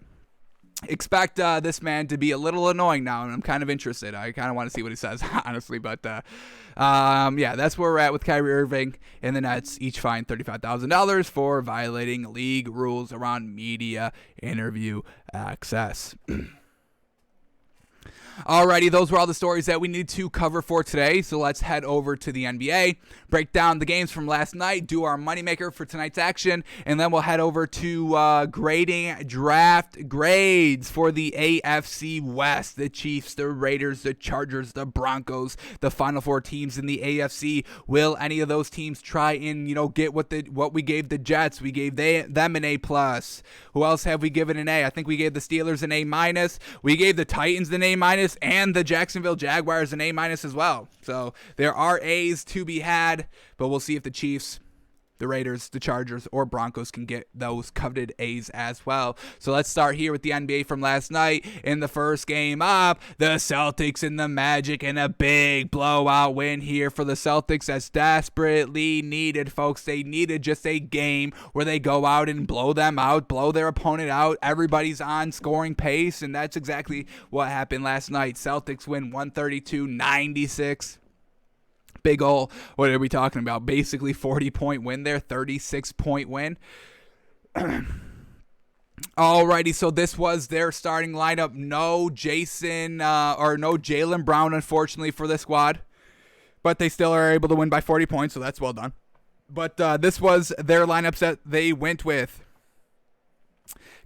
expect this man to be a little annoying now, and I'm kind of interested. I kind of want to see what he says, honestly. But yeah, that's where we're at with Kyrie Irving and the Nets, each fined $35,000 for violating league rules around media interview access. Alrighty, those were all the stories that we need to cover for today, so let's head over to the NBA, break down the games from last night, do our moneymaker for tonight's action, and then we'll head over to grading draft grades for the AFC West. The Chiefs, the Raiders, the Chargers, the Broncos, the Final Four teams in the AFC. Will any of those teams try and get what we gave the Jets? We gave them an A+. Who else have we given an A? I think we gave the Steelers an A-. We gave the Titans an A-, and the Jacksonville Jaguars an A- as well. So there are A's to be had, but we'll see if the Chiefs, the Raiders, the Chargers, or Broncos can get those coveted A's as well. So let's start here with the NBA from last night. In the first game up, the Celtics and the Magic, and a big blowout win here for the Celtics, as desperately needed, folks. They needed just a game where they go out and blow them out, blow their opponent out. Everybody's on scoring pace, and that's exactly what happened last night. Celtics win 132-96. Big ol', what are we talking about? Basically 40-point win there, 36-point win. Alrighty, so this was their starting lineup. No Jaylen Brown, unfortunately, for the squad. But they still are able to win by 40 points, so that's well done. But this was their lineups that they went with.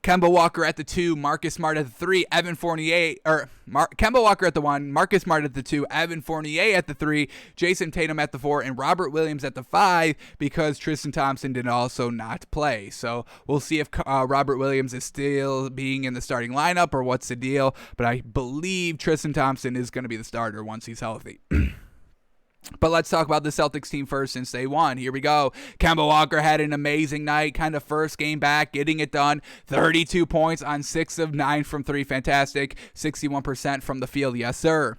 Kemba Walker at the 2, Marcus Smart at the 3, Evan Fournier, Kemba Walker at the 1, Marcus Smart at the 2, Evan Fournier at the 3, Jason Tatum at the 4, and Robert Williams at the 5, because Tristan Thompson did also not play. So we'll see if Robert Williams is still being in the starting lineup or what's the deal, but I believe Tristan Thompson is going to be the starter once he's healthy. But let's talk about the Celtics team first, since they won. Here we go. Kemba Walker had an amazing night, kind of first game back, getting it done. 32 points on 6 of 9 from 3. Fantastic. 61% from the field. Yes, sir.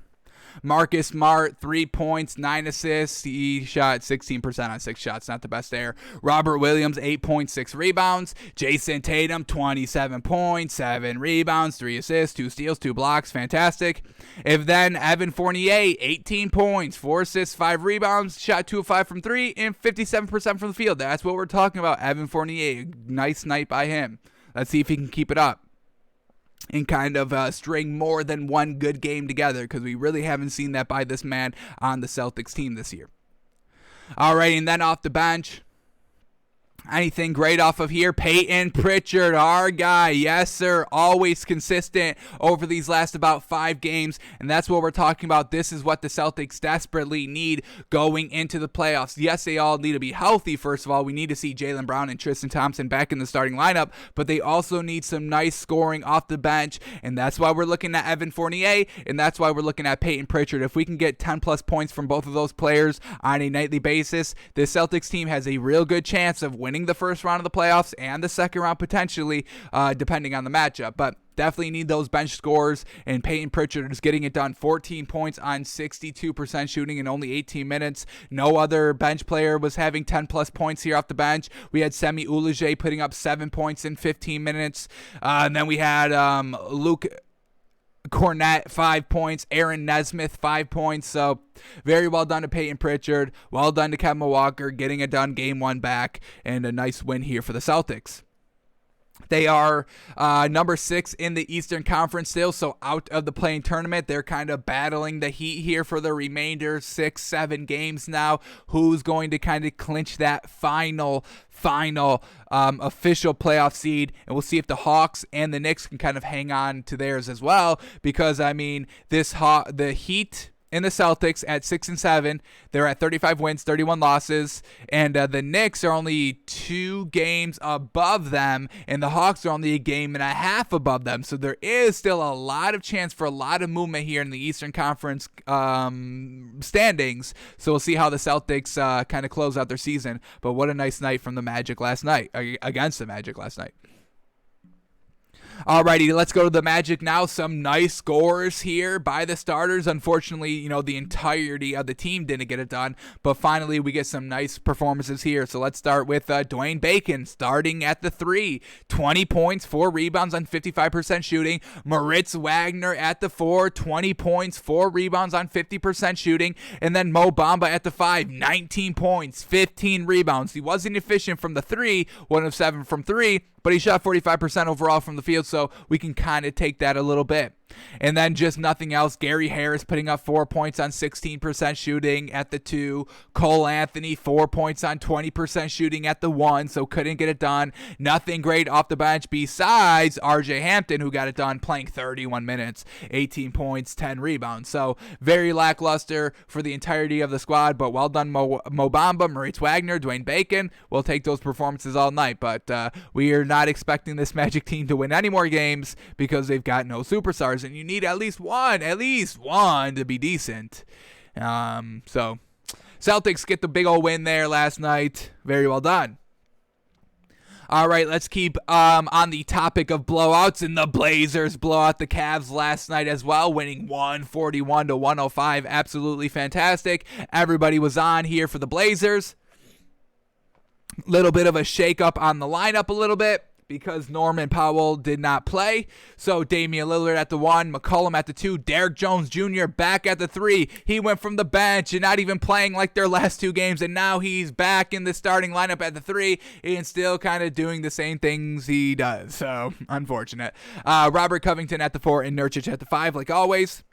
Marcus Smart, 3 points, 9 assists. He shot 16% on 6 shots. Not the best there. Robert Williams, 8.6 rebounds. Jason Tatum, 27 points, 7 rebounds, 3 assists, 2 steals, 2 blocks. Fantastic. If then Evan Fournier, 18 points, 4 assists, 5 rebounds, shot 2 of 5 from 3, and 57% from the field. That's what we're talking about. Evan Fournier, nice night by him. Let's see if he can keep it up and kind of string more than one good game together, because we really haven't seen that by this man on the Celtics team this year. All right, and then off the bench, anything great off of here? Peyton Pritchard, our guy. Yes, sir. Always consistent over these last about 5 games, and that's what we're talking about. This is what the Celtics desperately need going into the playoffs. Yes, they all need to be healthy, first of all. We need to see Jaylen Brown and Tristan Thompson back in the starting lineup, but they also need some nice scoring off the bench, and that's why we're looking at Evan Fournier, and that's why we're looking at Peyton Pritchard. If we can get 10-plus points from both of those players on a nightly basis, the Celtics team has a real good chance of winning the first round of the playoffs and the second round potentially, depending on the matchup. But definitely need those bench scores, and Peyton Pritchard is getting it done. 14 points on 62% shooting in only 18 minutes. No other bench player was having 10-plus points here off the bench. We had Semi Oulajé putting up 7 points in 15 minutes. And then we had Luke Cornett, 5 points. Aaron Nesmith, 5 points. So very well done to Peyton Pritchard. Well done to Kemba Walker, getting it done, game 1 back, and a nice win here for the Celtics. They are number 6 in the Eastern Conference still, so out of the play-in tournament. They're kind of battling the Heat here for the remainder 6-7 games now. Who's going to kind of clinch that final official playoff seed? And we'll see if the Hawks and the Knicks can kind of hang on to theirs as well, because I mean, the Heat and the Celtics at 6-7, they're at 35 wins, 31 losses, and the Knicks are only 2 games above them, and the Hawks are only a game and a half above them. So there is still a lot of chance for a lot of movement here in the Eastern Conference standings. So we'll see how the Celtics kind of close out their season. But what a nice night from the Magic last night, against the Magic last night. Alrighty, let's go to the Magic now. Some nice scores here by the starters. Unfortunately, the entirety of the team didn't get it done, but finally we get some nice performances here. So let's start with Dwayne Bacon starting at the 3. 20 points, 4 rebounds on 55% shooting. Moritz Wagner at the 4. 20 points, 4 rebounds on 50% shooting. And then Mo Bamba at the 5. 19 points, 15 rebounds. He wasn't efficient from the 3, 1 of 7 from 3, but he shot 45% overall from the field, so we can kind of take that a little bit. And then just nothing else. Gary Harris putting up 4 points on 16% shooting at the 2. Cole Anthony, 4 points on 20% shooting at the 1, so couldn't get it done. Nothing great off the bench besides RJ Hampton, who got it done playing 31 minutes, 18 points, 10 rebounds. So very lackluster for the entirety of the squad, but well done Mo Bamba, Moritz Wagner, Dwayne Bacon. We'll take those performances all night, but we are not expecting this Magic team to win any more games because they've got no superstars, and you need at least one to be decent. So Celtics get the big old win there last night. Very well done. All right, let's keep on the topic of blowouts, and the Blazers blow out the Cavs last night as well, winning 141-105. Absolutely fantastic. Everybody was on here for the Blazers. Little bit of a shake-up on the lineup a little bit, because Norman Powell did not play. So Damian Lillard at the 1, McCollum at the 2, Derrick Jones Jr. back at the 3. He went from the bench and not even playing like their last 2 games, and now he's back in the starting lineup at the 3 and still kind of doing the same things he does. So, unfortunate. Robert Covington at the 4 and Nurkic at the 5, like always.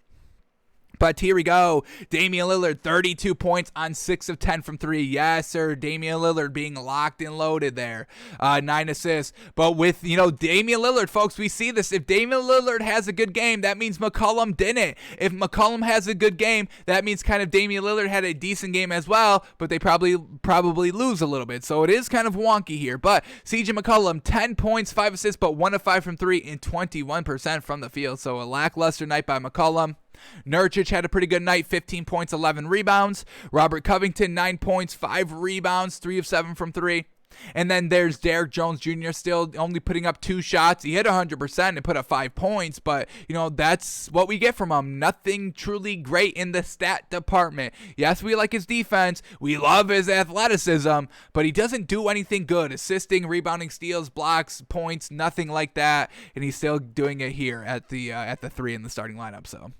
But here we go. Damian Lillard, 32 points on 6 of 10 from 3. Yes, sir. Damian Lillard being locked and loaded there. 9 assists. But with, Damian Lillard, folks, we see this. If Damian Lillard has a good game, that means McCollum didn't. If McCollum has a good game, that means kind of Damian Lillard had a decent game as well, but they probably lose a little bit. So it is kind of wonky here. But CJ McCollum, 10 points, 5 assists, but 1 of 5 from 3 and 21% from the field. So a lackluster night by McCollum. Nurkic had a pretty good night, 15 points, 11 rebounds. Robert Covington, 9 points, 5 rebounds, 3 of 7 from 3. And then there's Derek Jones Jr. still only putting up 2 shots. He hit 100% and put up 5 points, but, that's what we get from him. Nothing truly great in the stat department. Yes, we like his defense. We love his athleticism, but he doesn't do anything good. Assisting, rebounding, steals, blocks, points, nothing like that, and he's still doing it here at the 3 in the starting lineup. So,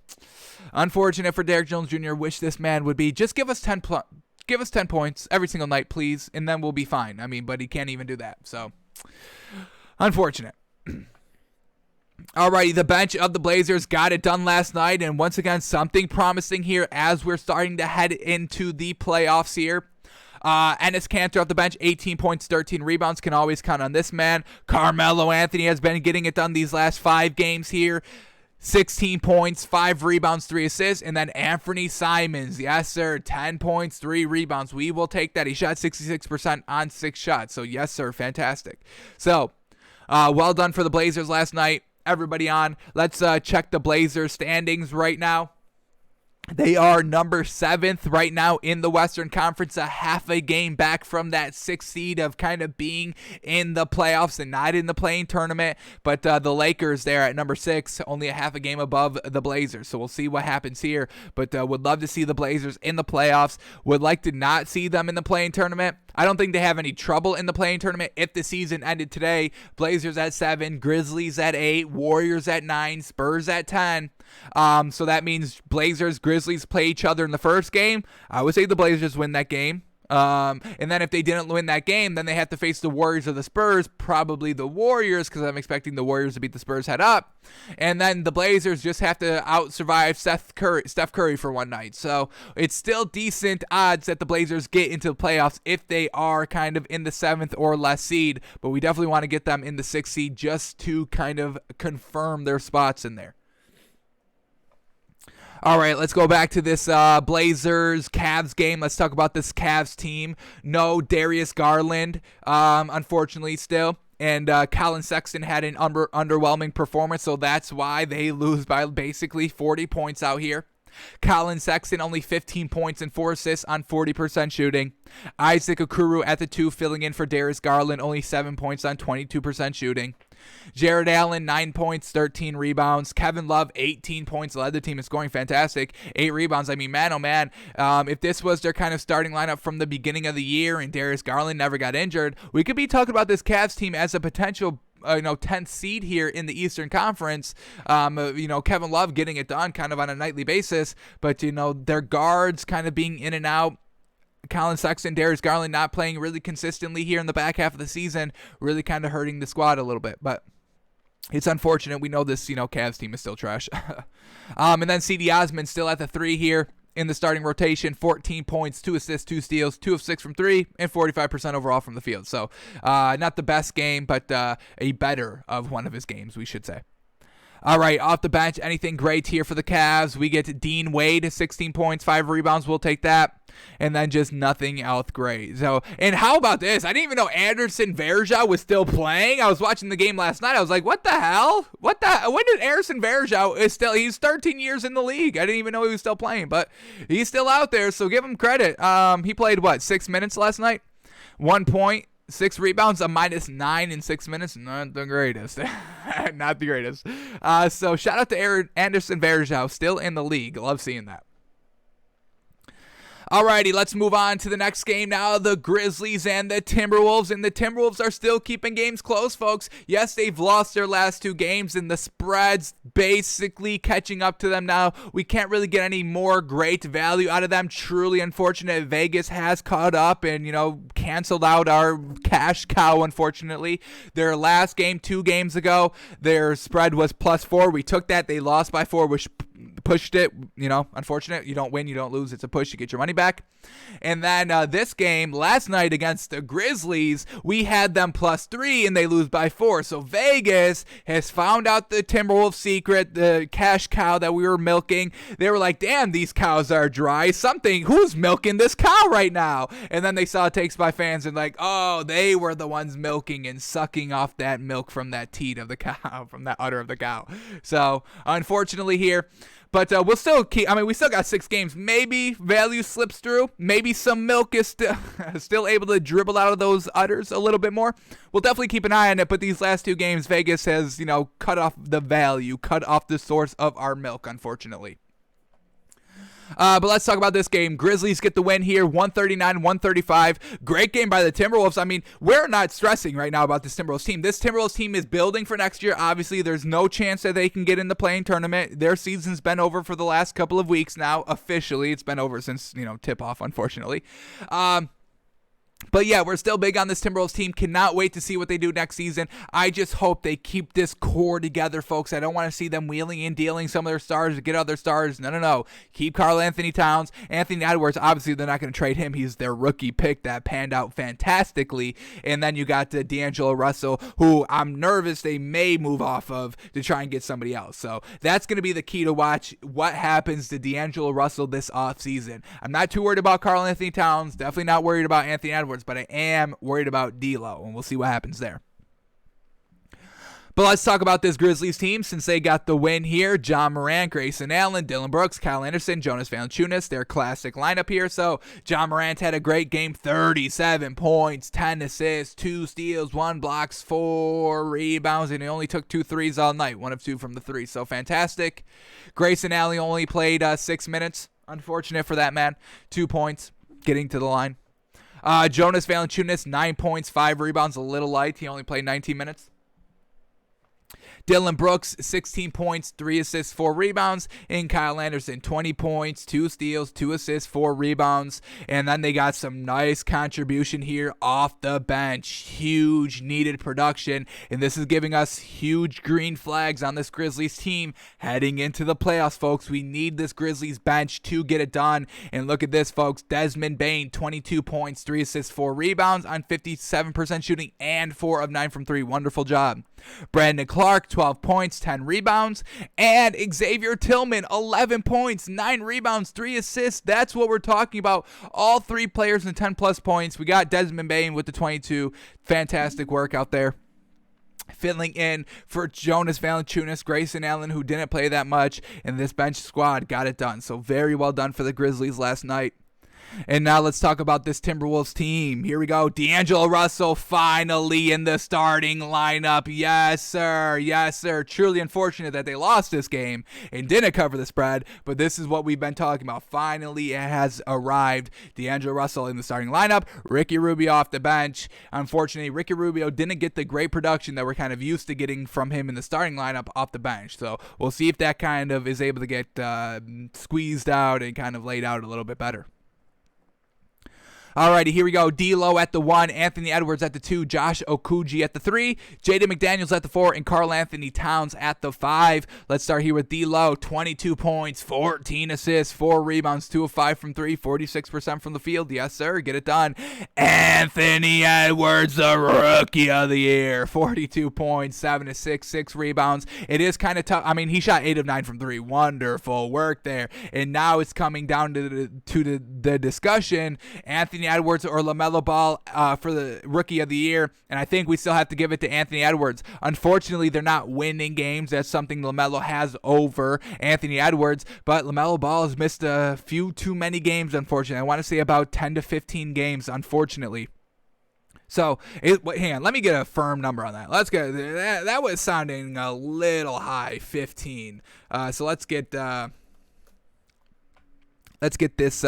unfortunate for Derek Jones Jr. Wish this man would be just give us 10 points every single night, please, and then we'll be fine. But he can't even do that. So, unfortunate. Alrighty, the bench of the Blazers got it done last night, and once again, something promising here as we're starting to head into the playoffs here. Enes Kanter off the bench, 18 points, 13 rebounds. Can always count on this man. Carmelo Anthony has been getting it done these last 5 games here. 16 points, 5 rebounds, 3 assists. And then Anthony Simons, yes, sir, 10 points, 3 rebounds. We will take that. He shot 66% on 6 shots. So, yes, sir, fantastic. So, well done for the Blazers last night. Everybody on. Let's check the Blazers standings right now. They are number 7th right now in the Western Conference, a half a game back from that 6th seed of kind of being in the playoffs and not in the play-in tournament. But the Lakers there at number 6, only a half a game above the Blazers. So we'll see what happens here. But would love to see the Blazers in the playoffs. Would like to not see them in the play-in tournament. I don't think they have any trouble in the play-in tournament if the season ended today. Blazers at 7, Grizzlies at 8, Warriors at 9, Spurs at 10. So that means Blazers, Grizzlies play each other in the first game. I would say the Blazers win that game. And then if they didn't win that game, then they have to face the Warriors or the Spurs, probably the Warriors, because I'm expecting the Warriors to beat the Spurs head up. And then the Blazers just have to out-survive Steph Curry for one night. So it's still decent odds that the Blazers get into the playoffs if they are kind of in the 7th or less seed. But we definitely want to get them in the 6th seed just to kind of confirm their spots in there. All right, let's go back to this Blazers-Cavs game. Let's talk about this Cavs team. No Darius Garland, unfortunately, still. And Colin Sexton had an underwhelming performance, so that's why they lose by basically 40 points out here. Colin Sexton only 15 points and 4 assists on 40% shooting. Isaac Okoro at the 2 filling in for Darius Garland, only 7 points on 22% shooting. Jared Allen, 9 points, 13 rebounds. Kevin Love, 18 points, led the team in scoring, fantastic. 8 rebounds. Man, oh man, if this was their kind of starting lineup from the beginning of the year and Darius Garland never got injured, we could be talking about this Cavs team as a potential 10th seed here in the Eastern Conference. Kevin Love getting it done kind of on a nightly basis, but their guards kind of being in and out. Colin Sexton, Darius Garland not playing really consistently here in the back half of the season, really kind of hurting the squad a little bit, but it's unfortunate. We know this, Cavs team is still trash. And then C.D. Osman still at the 3 here in the starting rotation, 14 points, 2 assists, 2 steals, 2 of 6 from 3, and 45% overall from the field. So not the best game, but a better of one of his games, we should say. All right, off the bench, anything great here for the Cavs? We get Dean Wade, 16 points, 5 rebounds. We'll take that. And then just nothing else great. So, and how about this? I didn't even know Anderson Varejao was still playing. I was watching the game last night. I was like, what the hell? When did Anderson Varejao he's 13 years in the league. I didn't even know he was still playing, but he's still out there, so give him credit. He played, 6 minutes last night? 1 point. 6 rebounds, a -9 in 6 minutes. Not the greatest. Not the greatest. So shout out to Anderson Varejao, still in the league. Love seeing that. Alrighty, let's move on to the next game now. The Grizzlies and the Timberwolves. And the Timberwolves are still keeping games close, folks. Yes, they've lost their last 2 games, and the spread's basically catching up to them now. We can't really get any more great value out of them. Truly unfortunate. Vegas has caught up and, canceled out our cash cow, unfortunately. Their last game 2 games ago, their spread was +4. We took that. They lost by 4, which pushed it, unfortunate. You don't win, you don't lose. It's a push. You get your money back. And then this game last night against the Grizzlies, we had them +3 and they lose by 4. So Vegas has found out the Timberwolves secret, the cash cow that we were milking. They were like, damn, these cows are dry. Who's milking this cow right now? And then they saw takes by fans and like, oh, they were the ones milking and sucking off that milk from that teat of the cow, from that udder of the cow. So unfortunately here, but we'll still keep. We still got 6 games. Maybe value slips through. maybe some milk is still able to dribble out of those udders a little bit more. We'll definitely keep an eye on it, but these last 2 games, Vegas has, cut off the value, cut off the source of our milk, unfortunately. But let's talk about this game. Grizzlies get the win here, 139-135. Great game by the Timberwolves. I mean, we're not stressing right now about this Timberwolves team. This Timberwolves team is building for next year. Obviously, there's no chance that they can get in the play-in tournament. Their season's been over for the last couple of weeks now. Officially, it's been over since, tip-off, unfortunately. But yeah, we're still big on this Timberwolves team. Cannot wait to see what they do next season. I just hope they keep this core together, folks. I don't want to see them wheeling and dealing some of their stars to get other stars. No. Keep Karl-Anthony Towns. Anthony Edwards, obviously they're not going to trade him. He's their rookie pick that panned out fantastically. And then you got D'Angelo Russell, who I'm nervous they may move off of to try and get somebody else. So that's going to be the key to watch what happens to D'Angelo Russell this offseason. I'm not too worried about Karl-Anthony Towns. Definitely not worried about Anthony Edwards, but I am worried about D'Lo, and we'll see what happens there. But let's talk about this Grizzlies team since they got the win here. John Morant, Grayson Allen, Dillon Brooks, Kyle Anderson, Jonas Valanciunas, their classic lineup here. So John Morant had a great game, 37 points, 10 assists, 2 steals, 1 blocks, 4 rebounds, and he only took 2 threes all night, 1 of 2 from the 3. So fantastic. Grayson Allen only played 6 minutes. Unfortunate for that man. 2 points, getting to the line. Jonas Valanciunas, 9 points, 5 rebounds, a little light. He only played 19 minutes. Dillon Brooks, 16 points, 3 assists, 4 rebounds. And Kyle Anderson, 20 points, 2 steals, 2 assists, 4 rebounds. And then they got some nice contribution here off the bench. Huge needed production. And this is giving us huge green flags on this Grizzlies team heading into the playoffs, folks. We need this Grizzlies bench to get it done. And look at this, folks. Desmond Bane, 22 points, 3 assists, 4 rebounds on 57% shooting and 4 of 9 from 3. Wonderful job. Brandon Clark, 12 points, 10 rebounds. And Xavier Tillman, 11 points, 9 rebounds, 3 assists. That's what we're talking about. All 3 players in 10-plus points. We got Desmond Bane with the 22. Fantastic work out there. Filling in for Jonas Valanciunas, Grayson Allen, who didn't play that much. And this bench squad got it done. So very well done for the Grizzlies last night. And now let's talk about this Timberwolves team. Here we go. D'Angelo Russell finally in the starting lineup. Yes, sir. Yes, sir. Truly unfortunate that they lost this game and didn't cover the spread, but this is what we've been talking about. Finally, it has arrived. D'Angelo Russell in the starting lineup. Ricky Rubio off the bench. Unfortunately, Ricky Rubio didn't get the great production that we're kind of used to getting from him in the starting lineup off the bench. So we'll see if that kind of is able to get squeezed out and kind of laid out a little bit better. Alrighty, here we go. D'Lo at the 1, Anthony Edwards at the 2, Josh Okogie at the 3, Jaden McDaniels at the 4, and Karl-Anthony Towns at the 5. Let's start here with D'Lo, 22 points, 14 assists, 4 rebounds, 2 of 5 from 3, 46% from the field. Yes, sir, get it done. Anthony Edwards, the Rookie of the Year, 42 points, 7 assists, 6 rebounds. It is kind of tough. I mean, he shot 8 of 9 from 3. Wonderful work there. And now it's coming down to the discussion. Anthony Edwards or LaMelo Ball for the Rookie of the Year, and I think we still have to give it to Anthony Edwards. Unfortunately, they're not winning games. That's something LaMelo has over Anthony Edwards, but LaMelo Ball has missed a few too many games, unfortunately. I want to say about 10 to 15 games, unfortunately. So, hang on, let me get a firm number on that. Let's get that was sounding a little high, 15. So let's get this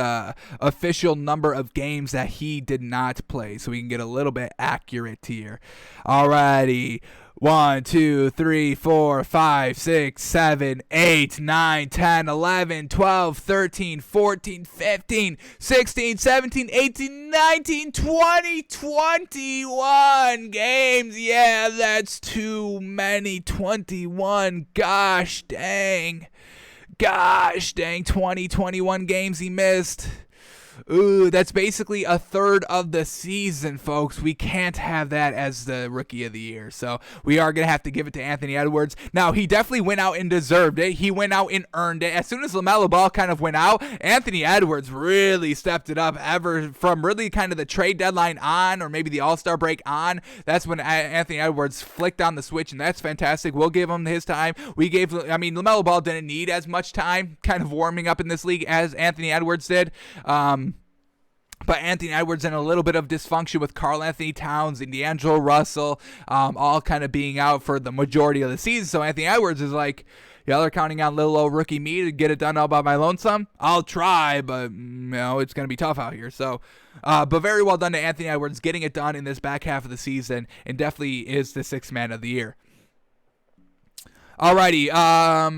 official number of games that he did not play so we can get a little bit accurate here. Alrighty. 1, 2, 3, 4, 5, 6, 7, 8, 9, 10, 11, 12, 13, 14, 15, 16, 17, 18, 19, 20, 21 games. Yeah, that's too many. 21. Gosh dang. 21 games he missed. Ooh, that's basically a third of the season, folks. We can't have that as the Rookie of the Year. So we are going to have to give it to Anthony Edwards. Now, he definitely went out and deserved it. He went out and earned it. As soon as LaMelo Ball kind of went out, Anthony Edwards really stepped it up ever from really kind of the trade deadline on, or maybe the All-Star break on. That's when Anthony Edwards flicked on the switch, and that's fantastic. We'll give him his time. LaMelo Ball didn't need as much time kind of warming up in this league as Anthony Edwards did. But Anthony Edwards in a little bit of dysfunction with Karl Anthony Towns and D'Angelo Russell all kind of being out for the majority of the season. So Anthony Edwards is like, y'all are counting on little old rookie me to get it done all by my lonesome. I'll try, but it's going to be tough out here. So, but very well done to Anthony Edwards getting it done in this back half of the season, and definitely is the sixth man of the year. Alrighty, all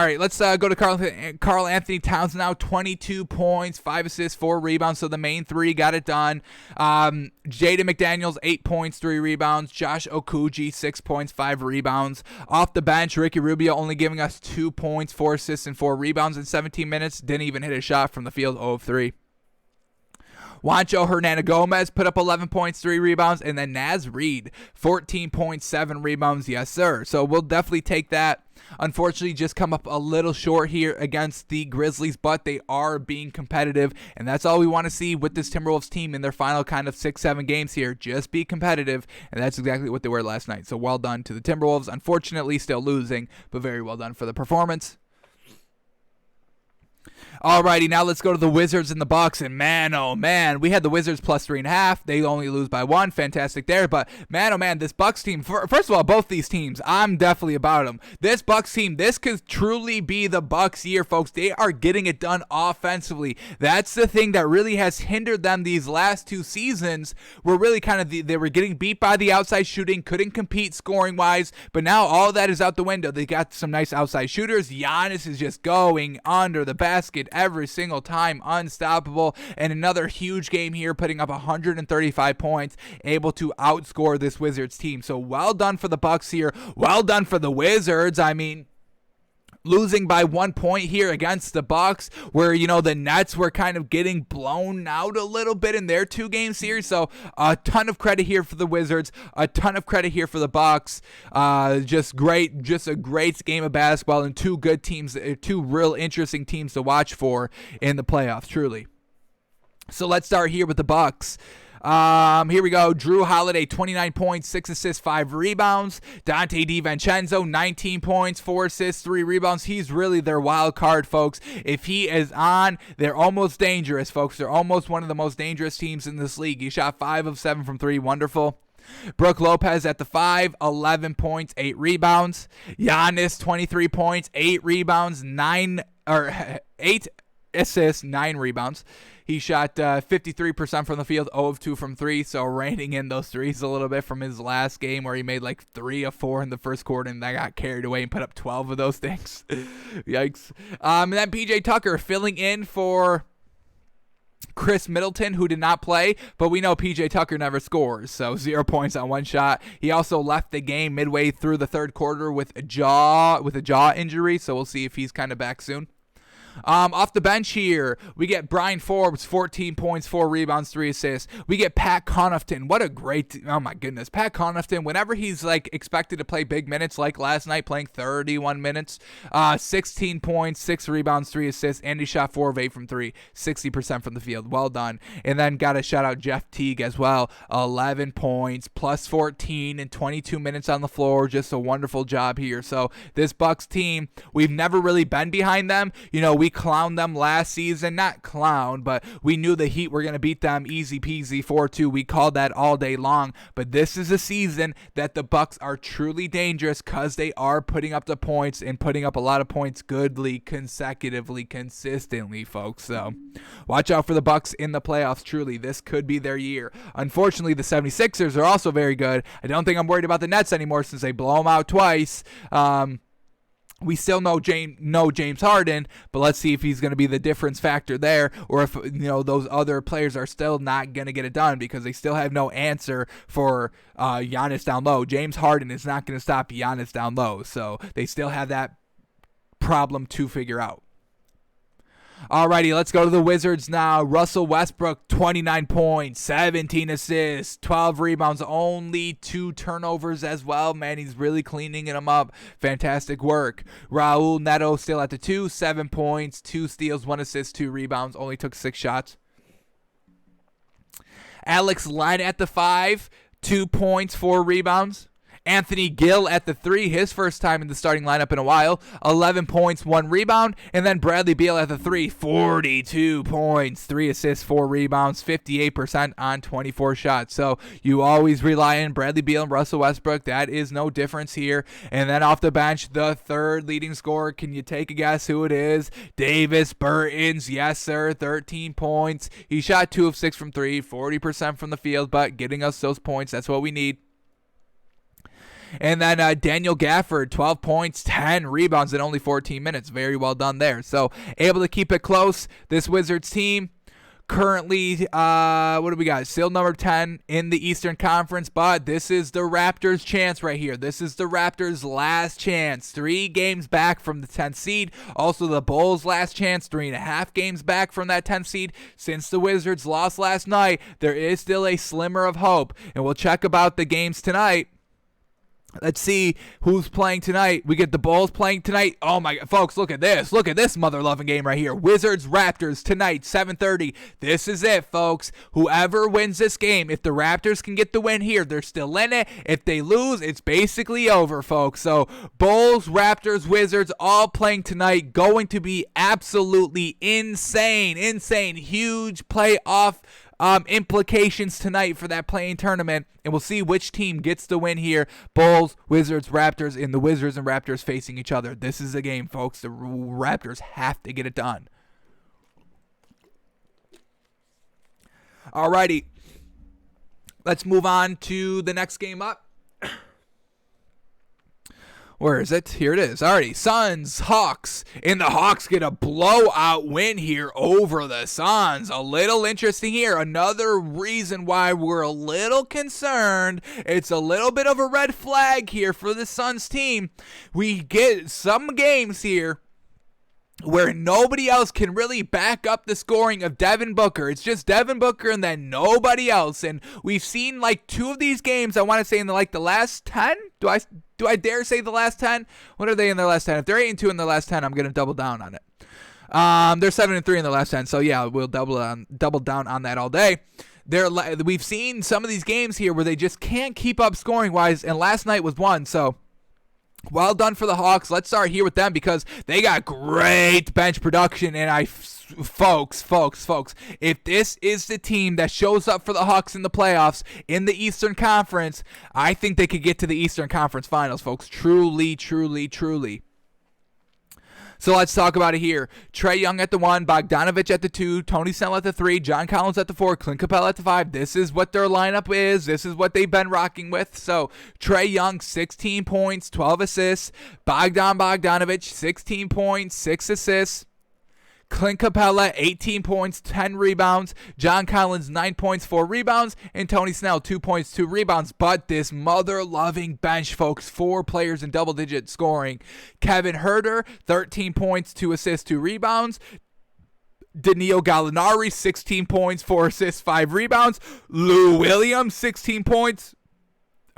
right, let's go to Karl Anthony Towns now. 22 points, 5 assists, 4 rebounds. So the main three got it done. Jaden McDaniels, 8 points, 3 rebounds. Josh Okuji, 6 points, 5 rebounds. Off the bench, Ricky Rubio only giving us 2 points, 4 assists, and 4 rebounds in 17 minutes. Didn't even hit a shot from the field, 0 of 3. Juancho Hernangomez put up 11 points, 3 rebounds, and then Naz Reid, 14 points, 7 rebounds. Yes, sir. So we'll definitely take that. Unfortunately, just come up a little short here against the Grizzlies, but they are being competitive, and that's all we want to see with this Timberwolves team in their final kind of 6-7 games here. Just be competitive, and that's exactly what they were last night. So well done to the Timberwolves. Unfortunately, still losing, but very well done for the performance. Alrighty, now let's go to the Wizards and the Bucks, and man, oh man, we had the Wizards plus 3.5. They only lose by 1. Fantastic there, but man, oh man, this Bucks team, first of all, both these teams, I'm definitely about them. This Bucks team, this could truly be the Bucks year, folks. They are getting it done offensively. That's the thing that really has hindered them these last 2 seasons, were really kind of, they were getting beat by the outside shooting, couldn't compete scoring-wise, but now all that is out the window. They got some nice outside shooters. Giannis is just going under the basket every single time, unstoppable, and another huge game here, putting up 135 points, able to outscore this Wizards team. So well done for the Bucks here. Well done for the Wizards. I mean, losing by 1 point here against the Bucks, where the Nets were kind of getting blown out a little bit in their 2-game series. So a ton of credit here for the Wizards, a ton of credit here for the Bucks. Just a great game of basketball, and 2 good teams, 2 real interesting teams to watch for in the playoffs, truly. So let's start here with the Bucks. Here we go. Drew Holiday, 29 points, 6 assists, 5 rebounds. Dante DiVincenzo, 19 points, 4 assists, 3 rebounds. He's really their wild card, folks. If he is on, they're almost dangerous, folks. They're almost one of the most dangerous teams in this league. He shot 5 of 7 from 3. Wonderful. Brook Lopez at the 5, 11 points, 8 rebounds. Giannis, 23 points, 8 rebounds, 8 assists, 9 rebounds. He shot 53% from the field, 0 of 2 from 3, so reining in those threes a little bit from his last game where he made like 3 of 4 in the first quarter, and that got carried away and put up 12 of those things. Yikes. And then PJ Tucker filling in for Chris Middleton, who did not play, but we know PJ Tucker never scores, so 0 points on 1 shot. He also left the game midway through the third quarter with a jaw injury, so we'll see if he's kind of back soon. Off the bench here, we get Brian Forbes, 14 points, 4 rebounds, 3 assists. We get Pat Connaughton. What a great, oh my goodness. Pat Connaughton, whenever he's like expected to play big minutes, like last night playing 31 minutes, 16 points, 6 rebounds, 3 assists, and he shot 4 of 8 from 3, 60% from the field. Well done. And then got to shout out Jeff Teague as well. 11 points, plus 14 and 22 minutes on the floor. Just a wonderful job here. So this Bucks team, we've never really been behind them. We clowned them last season. Not clown, but we knew the Heat were going to beat them easy peasy 4-2. We called that all day long. But this is a season that the Bucks are truly dangerous because they are putting up the points and putting up a lot of points goodly, consecutively, consistently, folks. So watch out for the Bucks in the playoffs. Truly, this could be their year. Unfortunately, the 76ers are also very good. I don't think I'm worried about the Nets anymore since they blow them out twice. We still know James Harden, but let's see if he's going to be the difference factor there, or if those other players are still not going to get it done because they still have no answer for Giannis down low. James Harden is not going to stop Giannis down low, so they still have that problem to figure out. Alrighty, let's go to the Wizards now. Russell Westbrook, 29 points, 17 assists, 12 rebounds, only 2 turnovers as well. Man, he's really cleaning them up. Fantastic work. Raul Neto still at the 2, 7 points, 2 steals, 1 assist, 2 rebounds, only took 6 shots. Alex Len at the 5, 2 points, 4 rebounds. Anthony Gill at the 3, his first time in the starting lineup in a while, 11 points, 1 rebound. And then Bradley Beal at the 3, 42 points, 3 assists, 4 rebounds, 58% on 24 shots. So you always rely on Bradley Beal and Russell Westbrook. That is no difference here. And then off the bench, the third leading scorer. Can you take a guess who it is? Davis Bertans. Yes, sir. 13 points. He shot 2 of 6 from 3, 40% from the field, but getting us those points, that's what we need. And then Daniel Gafford, 12 points, 10 rebounds in only 14 minutes. Very well done there. So able to keep it close. This Wizards team currently, what do we got? Still number 10 in the Eastern Conference, but this is the Raptors' chance right here. This is the Raptors' last chance. 3 games back from the 10th seed. Also the Bulls' last chance, 3.5 games back from that 10th seed. Since the Wizards lost last night, there is still a slimmer of hope. And we'll check about the games tonight. Let's see who's playing tonight. We get the Bulls playing tonight. Oh my God, folks, look at this. Look at this mother-loving game right here. Wizards, Raptors tonight, 7:30. This is it, folks. Whoever wins this game, if the Raptors can get the win here, they're still in it. If they lose, it's basically over, folks. So Bulls, Raptors, Wizards all playing tonight. Going to be absolutely insane. Huge playoff implications tonight for that playing tournament, and we'll see which team gets the win here. Bulls, Wizards, Raptors, and the Wizards and Raptors facing each other. This is the game, folks. The Raptors have to get it done. Alrighty, let's move on to the next game up. Where is it? Here it is. Alrighty, Suns, Hawks. And the Hawks get a blowout win here over the Suns. A little interesting here. Another reason why we're a little concerned. It's a little bit of a red flag here for the Suns team. We get some games here where nobody else can really back up the scoring of Devin Booker. It's just Devin Booker and then nobody else. And we've seen like 2 of these games, I want to say in the last 10. Do I dare say the last 10? What are they in their last 10? If they're 8-2 in their last 10, I'm going to double down on it. They're 7-3 in their last 10. So yeah, we'll double down on that all day. We've seen some of these games here where they just can't keep up scoring wise, and last night was one. So well done for the Hawks. Let's start here with them because they got great bench production. And folks, if this is the team that shows up for the Hawks in the playoffs in the Eastern Conference, I think they could get to the Eastern Conference Finals, folks. Truly. So let's talk about it here. Trae Young at the 1, Bogdanović at the 2, Tony Snell at the 3, John Collins at the 4, Clint Capella at the 5. This is what their lineup is. This is what they've been rocking with. So Trae Young, 16 points, 12 assists. Bogdanović, 16 points, 6 assists. Clint Capella, 18 points, 10 rebounds. John Collins, 9 points, 4 rebounds. And Tony Snell, 2 points, 2 rebounds. But this mother-loving bench, folks, 4 players in double-digit scoring. Kevin Huerter, 13 points, 2 assists, 2 rebounds. Danilo Gallinari, 16 points, 4 assists, 5 rebounds. Lou Williams, 16 points,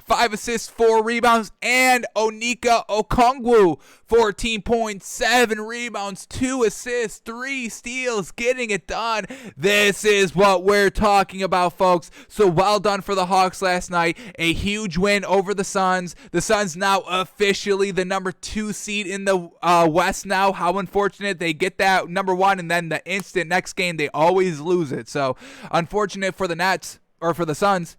5 assists, 4 rebounds, and Onyeka Okongwu, 14 points, 7 rebounds, 2 assists, 3 steals, getting it done. This is what we're talking about, folks. So well done for the Hawks last night. A huge win over the Suns. The Suns now officially the number 2 seed in the West now. How unfortunate. They get that number 1, and then the instant next game, they always lose it. So unfortunate for the Nets, or for the Suns.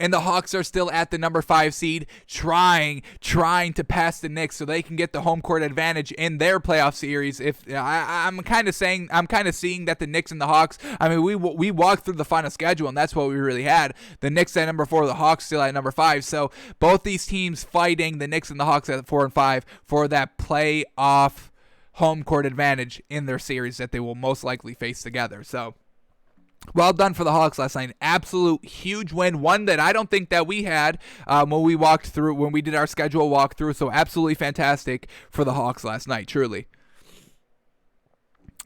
And the Hawks are still at the number 5 seed, trying to pass the Knicks so they can get the home court advantage in their playoff series. If I'm kind of seeing that the Knicks and the Hawks. I mean, we walked through the final schedule, and that's what we really had. The Knicks at number 4, the Hawks still at number 5. So both these teams fighting, the Knicks and the Hawks at 4 and 5 for that playoff home court advantage in their series that they will most likely face together. So well done for the Hawks last night. Absolute huge win. One that I don't think that we had when we did our schedule walkthrough. So absolutely fantastic for the Hawks last night, truly.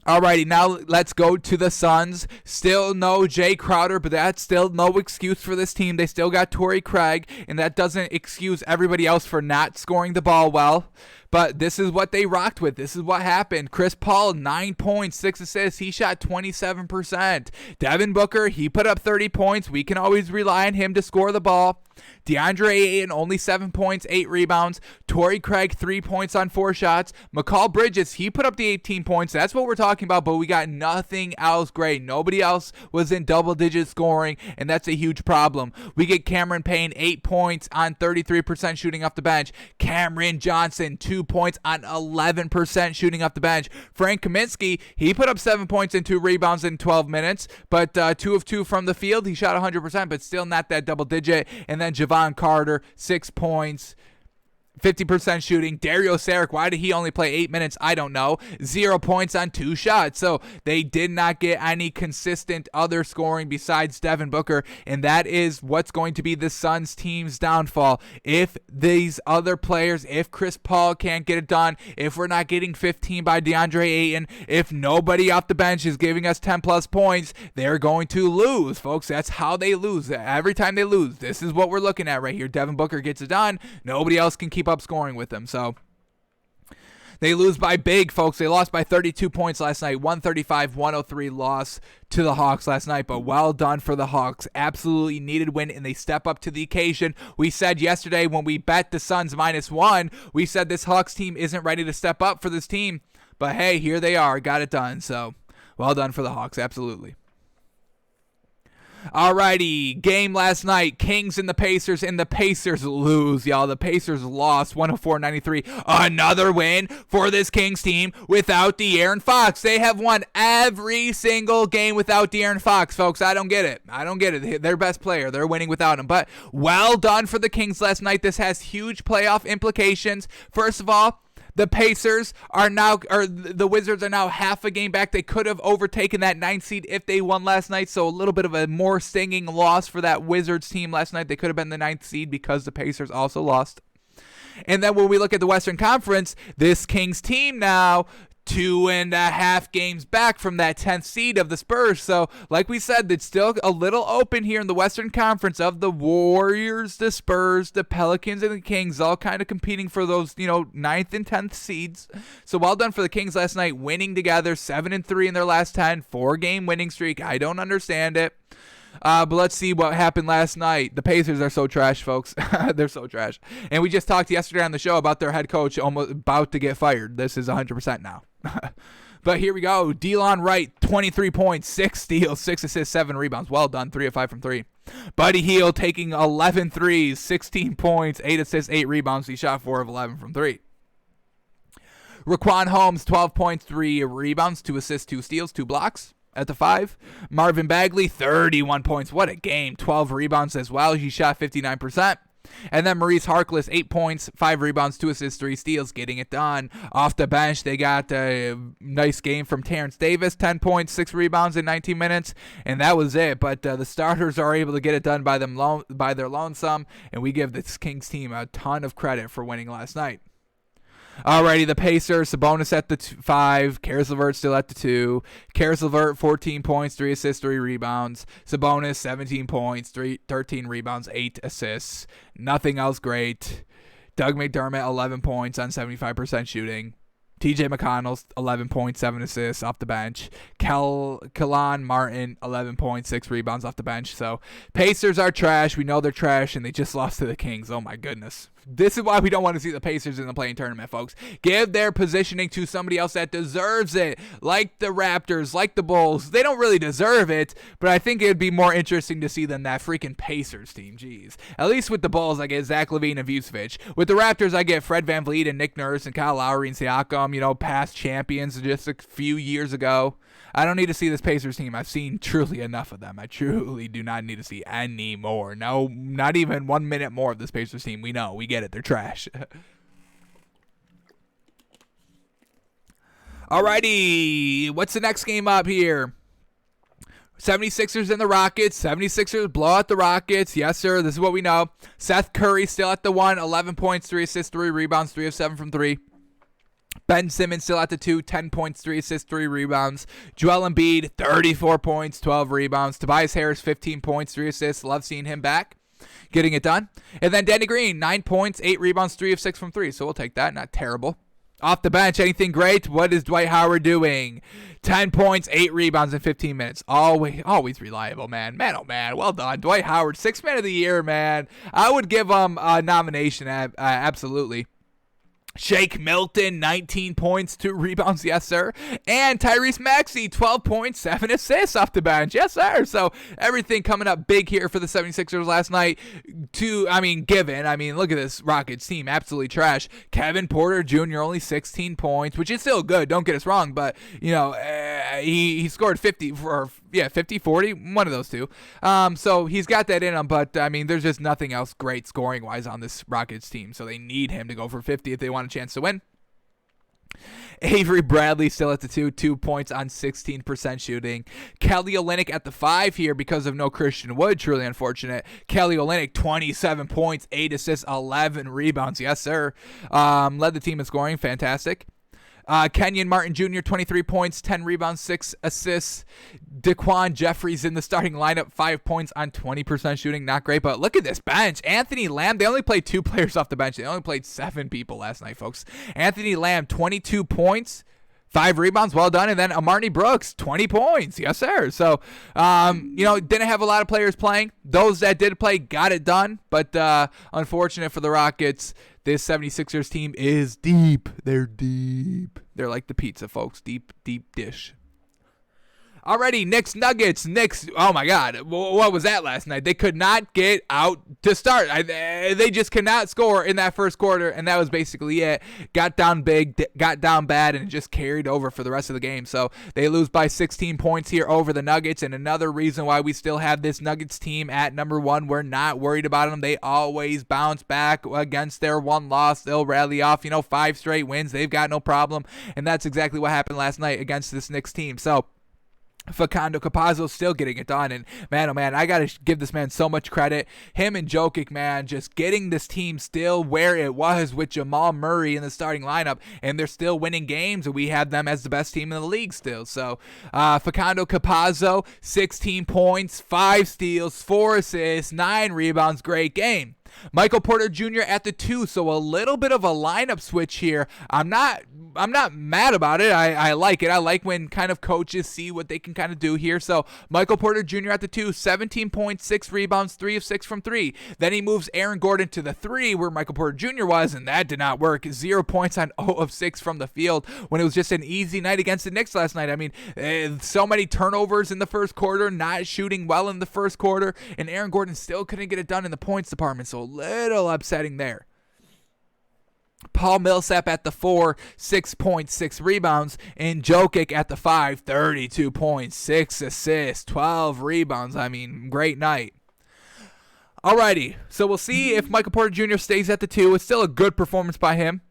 Alrighty, now let's go to the Suns. Still no Jay Crowder, but that's still no excuse for this team. They still got Torrey Craig, and that doesn't excuse everybody else for not scoring the ball well. But this is what they rocked with. This is what happened. Chris Paul, 9 points, 6 assists. He shot 27%. Devin Booker, he put up 30 points. We can always rely on him to score the ball. DeAndre Ayton, only 7 points, 8 rebounds. Torrey Craig, 3 points on 4 shots. Mikal Bridges, he put up the 18 points. That's what we're talking about, but we got nothing else great. Nobody else was in double-digit scoring, and that's a huge problem. We get Cameron Payne, 8 points on 33% shooting off the bench. Cameron Johnson, 2 points on 11% shooting off the bench. Frank Kaminsky, he put up 7 points and 2 rebounds in 12 minutes, but 2 of 2 from the field. He shot 100%, but still not that double-digit. And then Javon Carter, 6 points, 50% shooting. Dario Saric, why did he only play 8 minutes? I don't know. 0 points on 2 shots. So they did not get any consistent other scoring besides Devin Booker, and that is what's going to be the Suns team's downfall. If these other players, if Chris Paul can't get it done, if we're not getting 15 by DeAndre Ayton, if nobody off the bench is giving us 10 plus points, they're going to lose, folks. That's how they lose. Every time they lose, this is what we're looking at right here. Devin Booker gets it done. Nobody else can keep up scoring with them. So they lose by big, folks. They lost by 32 points last night. 135-103 loss to the Hawks last night, but well done for the Hawks. Absolutely needed win, and they step up to the occasion. We said yesterday when we bet the Suns -1, we said this Hawks team isn't ready to step up for this team, but hey, here they are. Got it done. So well done for the Hawks. Absolutely. Alrighty, game last night, Kings and the Pacers lose, y'all. The Pacers lost 104-93. Another win for this Kings team without De'Aaron Fox. They have won every single game without De'Aaron Fox, folks. I don't get it. Their best player, they're winning without him. But well done for the Kings last night. This has huge playoff implications. First of all, the Wizards are now half a game back. They could have overtaken that 9th seed if they won last night, so a little bit of a more stinging loss for that Wizards team last night. They could have been the 9th seed because the Pacers also lost. And then when we look at the Western Conference, this Kings team now 2.5 games back from that 10th seed of the Spurs. So, like we said, it's still a little open here in the Western Conference of the Warriors, the Spurs, the Pelicans, and the Kings, all kind of competing for those, 9th and 10th seeds. So, well done for the Kings last night, winning together, 7-3 in their last 10, 4-game winning streak. I don't understand it. But let's see what happened last night. The Pacers are so trash, folks. They're so trash. And we just talked yesterday on the show about their head coach almost about to get fired. This is 100% now. But here we go. Delon Wright, 23 points, 6 steals, 6 assists, 7 rebounds. Well done, 3 of 5 from 3. Buddy Hield taking 11 threes, 16 points, 8 assists, 8 rebounds. He shot 4 of 11 from 3. Raquan Holmes, 12 points, 3 rebounds, 2 assists, 2 steals, 2 blocks. At the 5, Marvin Bagley, 31 points. What a game. 12 rebounds as well. He shot 59%. And then Maurice Harkless, 8 points, 5 rebounds, 2 assists, 3 steals, getting it done. Off the bench, they got a nice game from Terrence Davis, 10 points, 6 rebounds in 19 minutes, and that was it. But the starters are able to get it done by their lonesome, and we give this Kings team a ton of credit for winning last night. Alrighty, the Pacers, Sabonis at the 5, Karis LeVert still at the 2. Karis LeVert, 14 points, 3 assists, 3 rebounds. Sabonis, 17 points, 13 rebounds, 8 assists. Nothing else great. Doug McDermott, 11 points on 75% shooting. TJ McConnell, 11 points, 7 assists off the bench. Kelan Martin, 11 points, 6 rebounds off the bench. So, Pacers are trash. We know they're trash, and they just lost to the Kings. Oh, my goodness. This is why we don't want to see the Pacers in the play-in tournament, folks. Give their positioning to somebody else that deserves it, like the Raptors, like the Bulls. They don't really deserve it, but I think it would be more interesting to see than that freaking Pacers team. Jeez. At least with the Bulls, I get Zach LaVine and Vucevic. With the Raptors, I get Fred VanVleet and Nick Nurse and Kyle Lowry and Siakam, past champions just a few years ago. I don't need to see this Pacers team. I've seen truly enough of them. I truly do not need to see any more. No, not even 1 minute more of this Pacers team. We know. We get it. They're trash. Alrighty. What's the next game up here? 76ers and the Rockets. 76ers blow out the Rockets. Yes, sir. This is what we know. Seth Curry still at the 1. 11 points, 3 assists, 3 rebounds, 3 of 7 from 3. Ben Simmons still at the 2, 10 points, 3 assists, 3 rebounds. Joel Embiid, 34 points, 12 rebounds. Tobias Harris, 15 points, 3 assists. Love seeing him back. getting it done. And then Danny Green, 9 points, 8 rebounds, 3 of 6 from 3. So we'll take that. Not terrible. Off the bench, anything great? What is Dwight Howard doing? 10 points, 8 rebounds in 15 minutes. Always reliable, man. Man, oh, man. Well done. Dwight Howard, 6th man of the year, man. I would give him a nomination, absolutely. Shake Milton, 19 points, 2 rebounds, yes, sir. And Tyrese Maxey, 12 points, 7 assists off the bench, yes, sir. So everything coming up big here for the 76ers last night. Look at this Rockets team, absolutely trash. Kevin Porter Jr., only 16 points, which is still good, don't get us wrong, but, he scored 40, one of those two. So he's got that in him, but, there's just nothing else great scoring-wise on this Rockets team, so they need him to go for 50 if they want a chance to win. Avery Bradley still at the 2 points on 16% shooting. Kelly Olynyk at the 5 here because of no Christian Wood, truly unfortunate. Kelly Olynyk, 27 points, 8 assists, 11 rebounds, yes sir. Led the team in scoring, fantastic. Kenyon Martin Jr., 23 points, 10 rebounds, 6 assists. Daquan Jeffries in the starting lineup, 5 points on 20% shooting. Not great, but look at this bench. Anthony Lamb, they only played 2 players off the bench. They only played 7 people last night, folks. Anthony Lamb, 22 points, 5 rebounds, well done. And then Amar'e Brooks, 20 points. Yes, sir. So, didn't have a lot of players playing. Those that did play got it done. But unfortunate for the Rockets, this 76ers team is deep. They're deep. They're like the pizza, folks. Deep, deep dish. Alrighty, Knicks Nuggets. Knicks, oh my God, what was that last night? They could not get out to start. They just could not score in that first quarter, and that was basically it. Got down big, got down bad, and it just carried over for the rest of the game. So they lose by 16 points here over the Nuggets, and another reason why we still have this Nuggets team at number 1. We're not worried about them. They always bounce back against their one loss. They'll rally off, 5 straight wins. They've got no problem, and that's exactly what happened last night against this Knicks team. So Facundo Campazzo still getting it done, and man, oh man, I gotta give this man so much credit. Him and Jokic, man, just getting this team still where it was with Jamal Murray in the starting lineup, and they're still winning games, and we have them as the best team in the league still. So Facundo Campazzo, 16 points, 5 steals, 4 assists, 9 rebounds, great game. Michael Porter Jr. at the 2, so a little bit of a lineup switch here. I'm not mad about it. I like it. I like when kind of coaches see what they can kind of do here. So Michael Porter Jr. at the 2, 17 points, 6 rebounds, 3 of 6 from 3. Then he moves Aaron Gordon to the 3 where Michael Porter Jr. was, and that did not work. 0 points on 0 of 6 from the field when it was just an easy night against the Knicks last night. So many turnovers in the first quarter, not shooting well in the first quarter, and Aaron Gordon still couldn't get it done in the points department. So a little upsetting there. Paul Millsap at the 4, 6 points, 6 rebounds, and Jokic at the 5, 32 points, 6 assists, 12 rebounds. Great night. Alrighty, so we'll see if Michael Porter Jr. stays at the 2. It's still a good performance by him.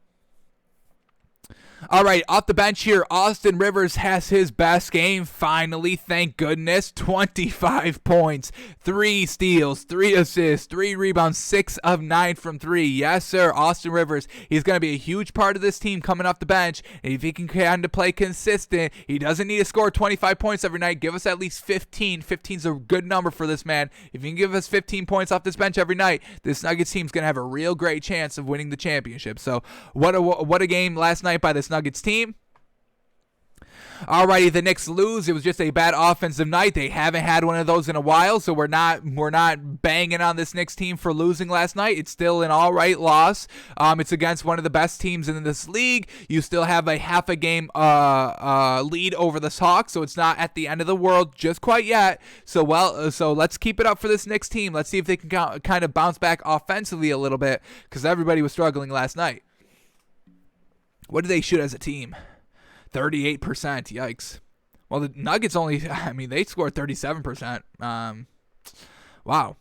All right, off the bench here, Austin Rivers has his best game, finally, thank goodness. 25 points, 3 steals, 3 assists, 3 rebounds, 6 of 9 from 3. Yes, sir, Austin Rivers. He's going to be a huge part of this team coming off the bench. And if he can kind of play consistent, he doesn't need to score 25 points every night. Give us at least 15. 15's a good number for this man. If you can give us 15 points off this bench every night, this Nuggets team's going to have a real great chance of winning the championship. So what a game last night by this Nuggets team. Alrighty, the Knicks lose. It was just a bad offensive night. They haven't had one of those in a while, so we're not banging on this Knicks team for losing last night. It's still an alright loss. It's against one of the best teams in this league. You still have a half a game lead over the Hawks, so it's not at the end of the world just quite yet. So let's keep it up for this Knicks team. Let's see if they can kind of bounce back offensively a little bit, because everybody was struggling last night. What did they shoot as a team? 38%. Yikes. Well, the Nuggets only, they scored 37%. Wow.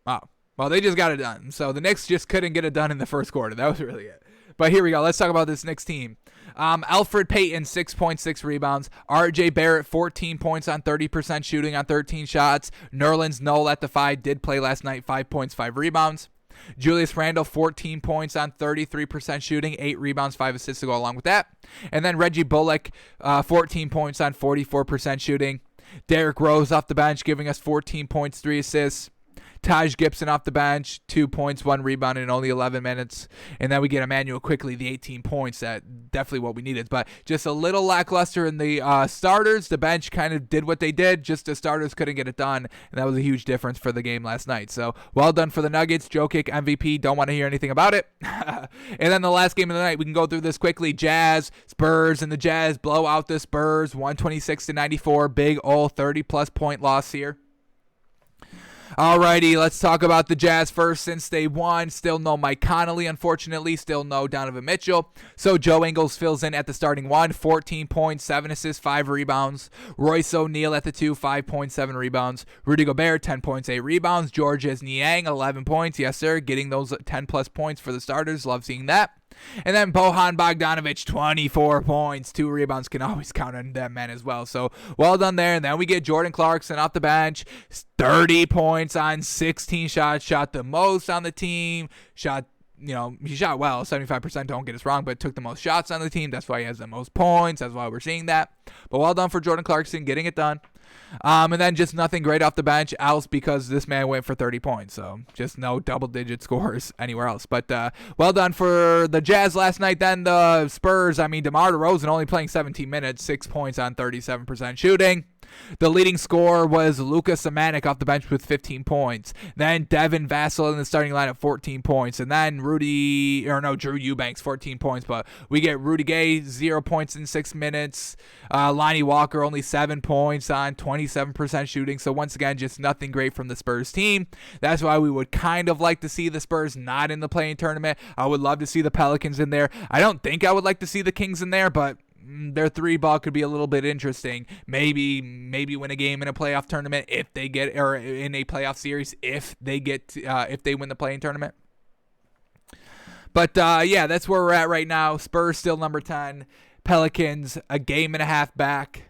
Well, they just got it done. So the Knicks just couldn't get it done in the first quarter. That was really it. But here we go. Let's talk about this Knicks team. Alfred Payton, 6.6 rebounds. RJ Barrett, 14 points on 30% shooting on 13 shots. Nerlens Noel at the 5 did play last night, 5 points, 5 rebounds. Julius Randle, 14 points on 33% shooting, 8 rebounds, 5 assists to go along with that. And then Reggie Bullock, 14 points on 44% shooting. Derrick Rose off the bench, giving us 14 points, 3 assists. Taj Gibson off the bench, 2 points, 1 rebound in only 11 minutes. And then we get Emmanuel Quickly, the 18 points. That definitely what we needed. But just a little lackluster in the starters. The bench kind of did what they did. Just the starters couldn't get it done. And that was a huge difference for the game last night. So well done for the Nuggets. Jokic MVP. Don't want to hear anything about it. And then the last game of the night, we can go through this quickly. Jazz, Spurs, and the Jazz blow out the Spurs 126-94. Big ol' 30-plus point loss here. Alrighty, let's talk about the Jazz first. Since they won, still no Mike Conley, unfortunately. Still no Donovan Mitchell. So Joe Ingles fills in at the starting 1. 14 points, 7 assists, 5 rebounds. Royce O'Neal at the 2, 5 points, 7 rebounds. Rudy Gobert, 10 points, 8 rebounds. Georges Niang, 11 points. Yes, sir, getting those 10-plus points for the starters. Love seeing that. And then Bojan Bogdanovic, 24 points, 2 rebounds. Can always count on that man as well. So well done there. And then we get Jordan Clarkson off the bench, 30 points on 16 shots, shot the most on the team. He shot well, 75%, don't get us wrong, but took the most shots on the team. That's why he has the most points. That's why we're seeing that. But well done for Jordan Clarkson getting it done. And then just nothing great off the bench else because this man went for 30 points. So just no double-digit scores anywhere else. But well done for the Jazz last night. Then the Spurs, DeMar DeRozan only playing 17 minutes, 6 points on 37% shooting. The leading scorer was Luka Samanik off the bench with 15 points. Then Devin Vassell in the starting lineup, 14 points. And then Drew Eubanks, 14 points. But we get Rudy Gay, 0 points in 6 minutes. Lonnie Walker, only 7 points on 27% shooting. So once again, just nothing great from the Spurs team. That's why we would kind of like to see the Spurs not in the play-in tournament. I would love to see the Pelicans in there. I don't think I would like to see the Kings in there, but their 3-ball could be a little bit interesting. Maybe win a game in a playoff tournament if they get, or in a playoff series if they win the play-in tournament. But yeah, that's where we're at right now. Spurs still number 10. Pelicans a game and a half back.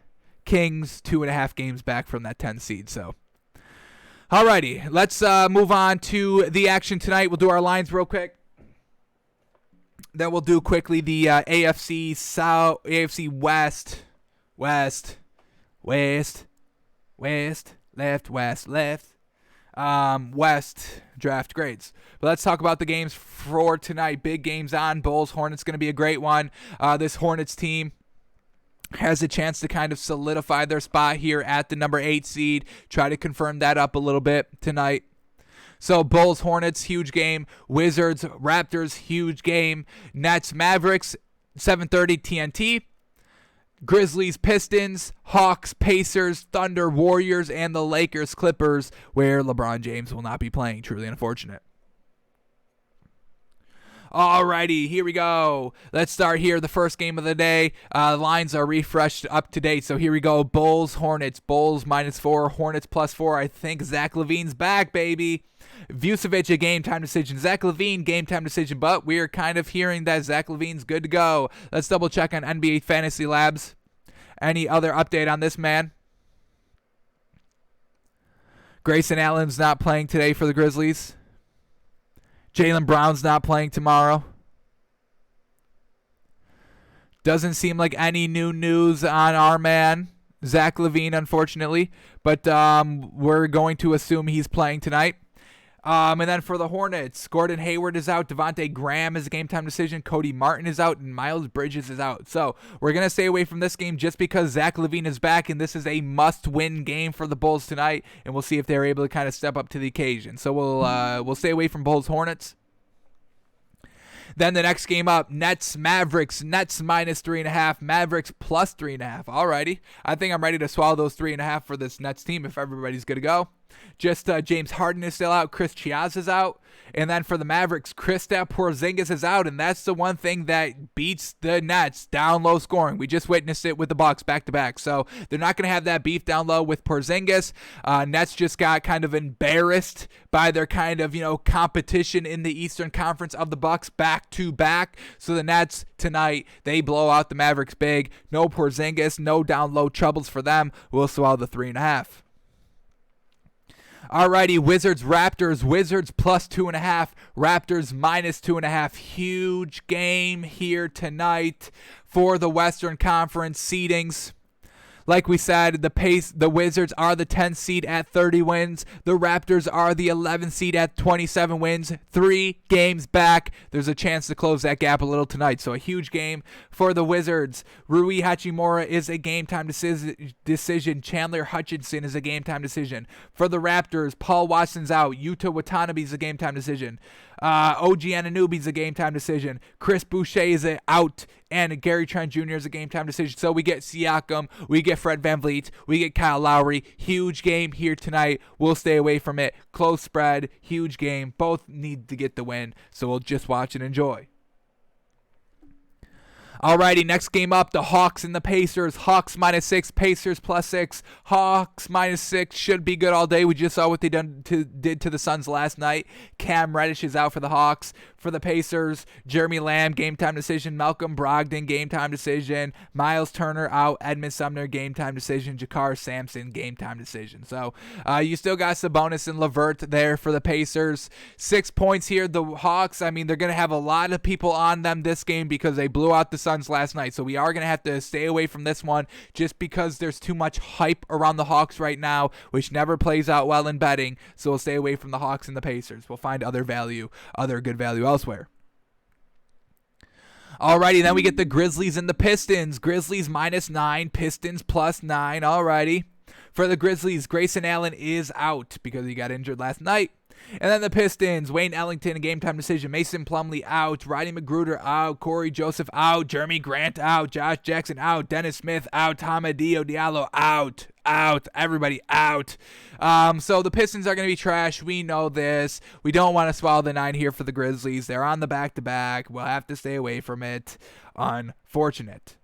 Kings 2.5 games back from that 10 seed. So, alrighty, let's move on to the action tonight. We'll do our lines real quick. Then we'll do quickly the AFC West, left, West draft grades. But let's talk about the games for tonight. Big games on. Bulls Hornets going to be a great one. This Hornets team has a chance to kind of solidify their spot here at the number 8 seed. Try to confirm that up a little bit tonight. So Bulls, Hornets, huge game. Wizards, Raptors, huge game. Nets, Mavericks, 7:30 TNT. Grizzlies, Pistons, Hawks, Pacers, Thunder, Warriors, and the Lakers, Clippers, where LeBron James will not be playing. Truly unfortunate. Alrighty, here we go. Let's start here. The first game of the day. Lines are refreshed up to date. So here we go. Bulls, Hornets. Bulls -4, Hornets +4. I think Zach LaVine's back, baby. Vucevic, a game-time decision. Zach LaVine, game-time decision. But we are kind of hearing that Zach LaVine's good to go. Let's double-check on NBA Fantasy Labs. Any other update on this man? Grayson Allen's not playing today for the Grizzlies. Jaylen Brown's not playing tomorrow. Doesn't seem like any new news on our man, Zach LaVine, unfortunately. But we're going to assume he's playing tonight. And then for the Hornets, Gordon Hayward is out. Devontae Graham is a game-time decision. Cody Martin is out. And Miles Bridges is out. So we're going to stay away from this game just because Zach LaVine is back. And this is a must-win game for the Bulls tonight. And we'll see if they're able to kind of step up to the occasion. So we'll stay away from Bulls Hornets. Then the next game up, Nets, Mavericks. Nets -3.5, Mavericks +3.5. Alrighty. I think I'm ready to swallow those 3.5 for this Nets team if everybody's good to go. Just James Harden is still out. Chris Chiaz is out. And then for the Mavericks, Kristaps Porzingis is out. And that's the one thing that beats the Nets down low scoring. We just witnessed it with the Bucks back-to-back. So they're not going to have that beef down low with Porzingis. Nets just got kind of embarrassed by their kind of, competition in the Eastern Conference of the Bucks back-to-back. So the Nets tonight, they blow out the Mavericks big. No Porzingis, no down low troubles for them. We'll swallow the 3.5. Alrighty, Wizards, Raptors. Wizards +2.5, Raptors -2.5. Huge game here tonight for the Western Conference seedings. Like we said, the Wizards are the 10th seed at 30 wins. The Raptors are the 11th seed at 27 wins. 3 games back. There's a chance to close that gap a little tonight. So a huge game for the Wizards. Rui Hachimura is a game-time decision. Chandler Hutchinson is a game-time decision. For the Raptors, Paul Watson's out. Yuta Watanabe is a game-time decision. OG Anunoby's a game-time decision. Chris Boucher is out. And Gary Trent Jr. is a game-time decision. So we get Siakam, we get Fred VanVleet, we get Kyle Lowry. Huge game here tonight. We'll stay away from it. Close spread, huge game. Both need to get the win, so we'll just watch and enjoy. Alrighty, next game up, the Hawks and the Pacers. Hawks -6, Pacers +6. Hawks -6 should be good all day. We just saw what they did to the Suns last night. Cam Reddish is out for the Hawks. For the Pacers, Jeremy Lamb, game-time decision. Malcolm Brogdon, game-time decision. Miles Turner out. Edmund Sumner, game-time decision. Jakar Sampson, game-time decision. So you still got Sabonis and LeVert there for the Pacers. 6 points here. The Hawks, I mean, they're going to have a lot of people on them this game because they blew out the Suns last night. So we are going to have to stay away from this one just because there's too much hype around the Hawks right now, which never plays out well in betting. So we'll stay away from the Hawks and the Pacers. We'll find other good value elsewhere. Alrighty, then we get the Grizzlies and the Pistons. Grizzlies -9, Pistons +9. Alrighty. For the Grizzlies, Grayson Allen is out because he got injured last night. And then the Pistons, Wayne Ellington, a game-time decision. Mason Plumlee out. Rodney McGruder out. Corey Joseph out. Jeremy Grant out. Josh Jackson out. Dennis Smith out. Tomadillo Diallo out. Everybody out. So the Pistons are going to be trash. We know this. We don't want to swallow the 9 here for the Grizzlies. They're on the back-to-back. We'll have to stay away from it. Unfortunate.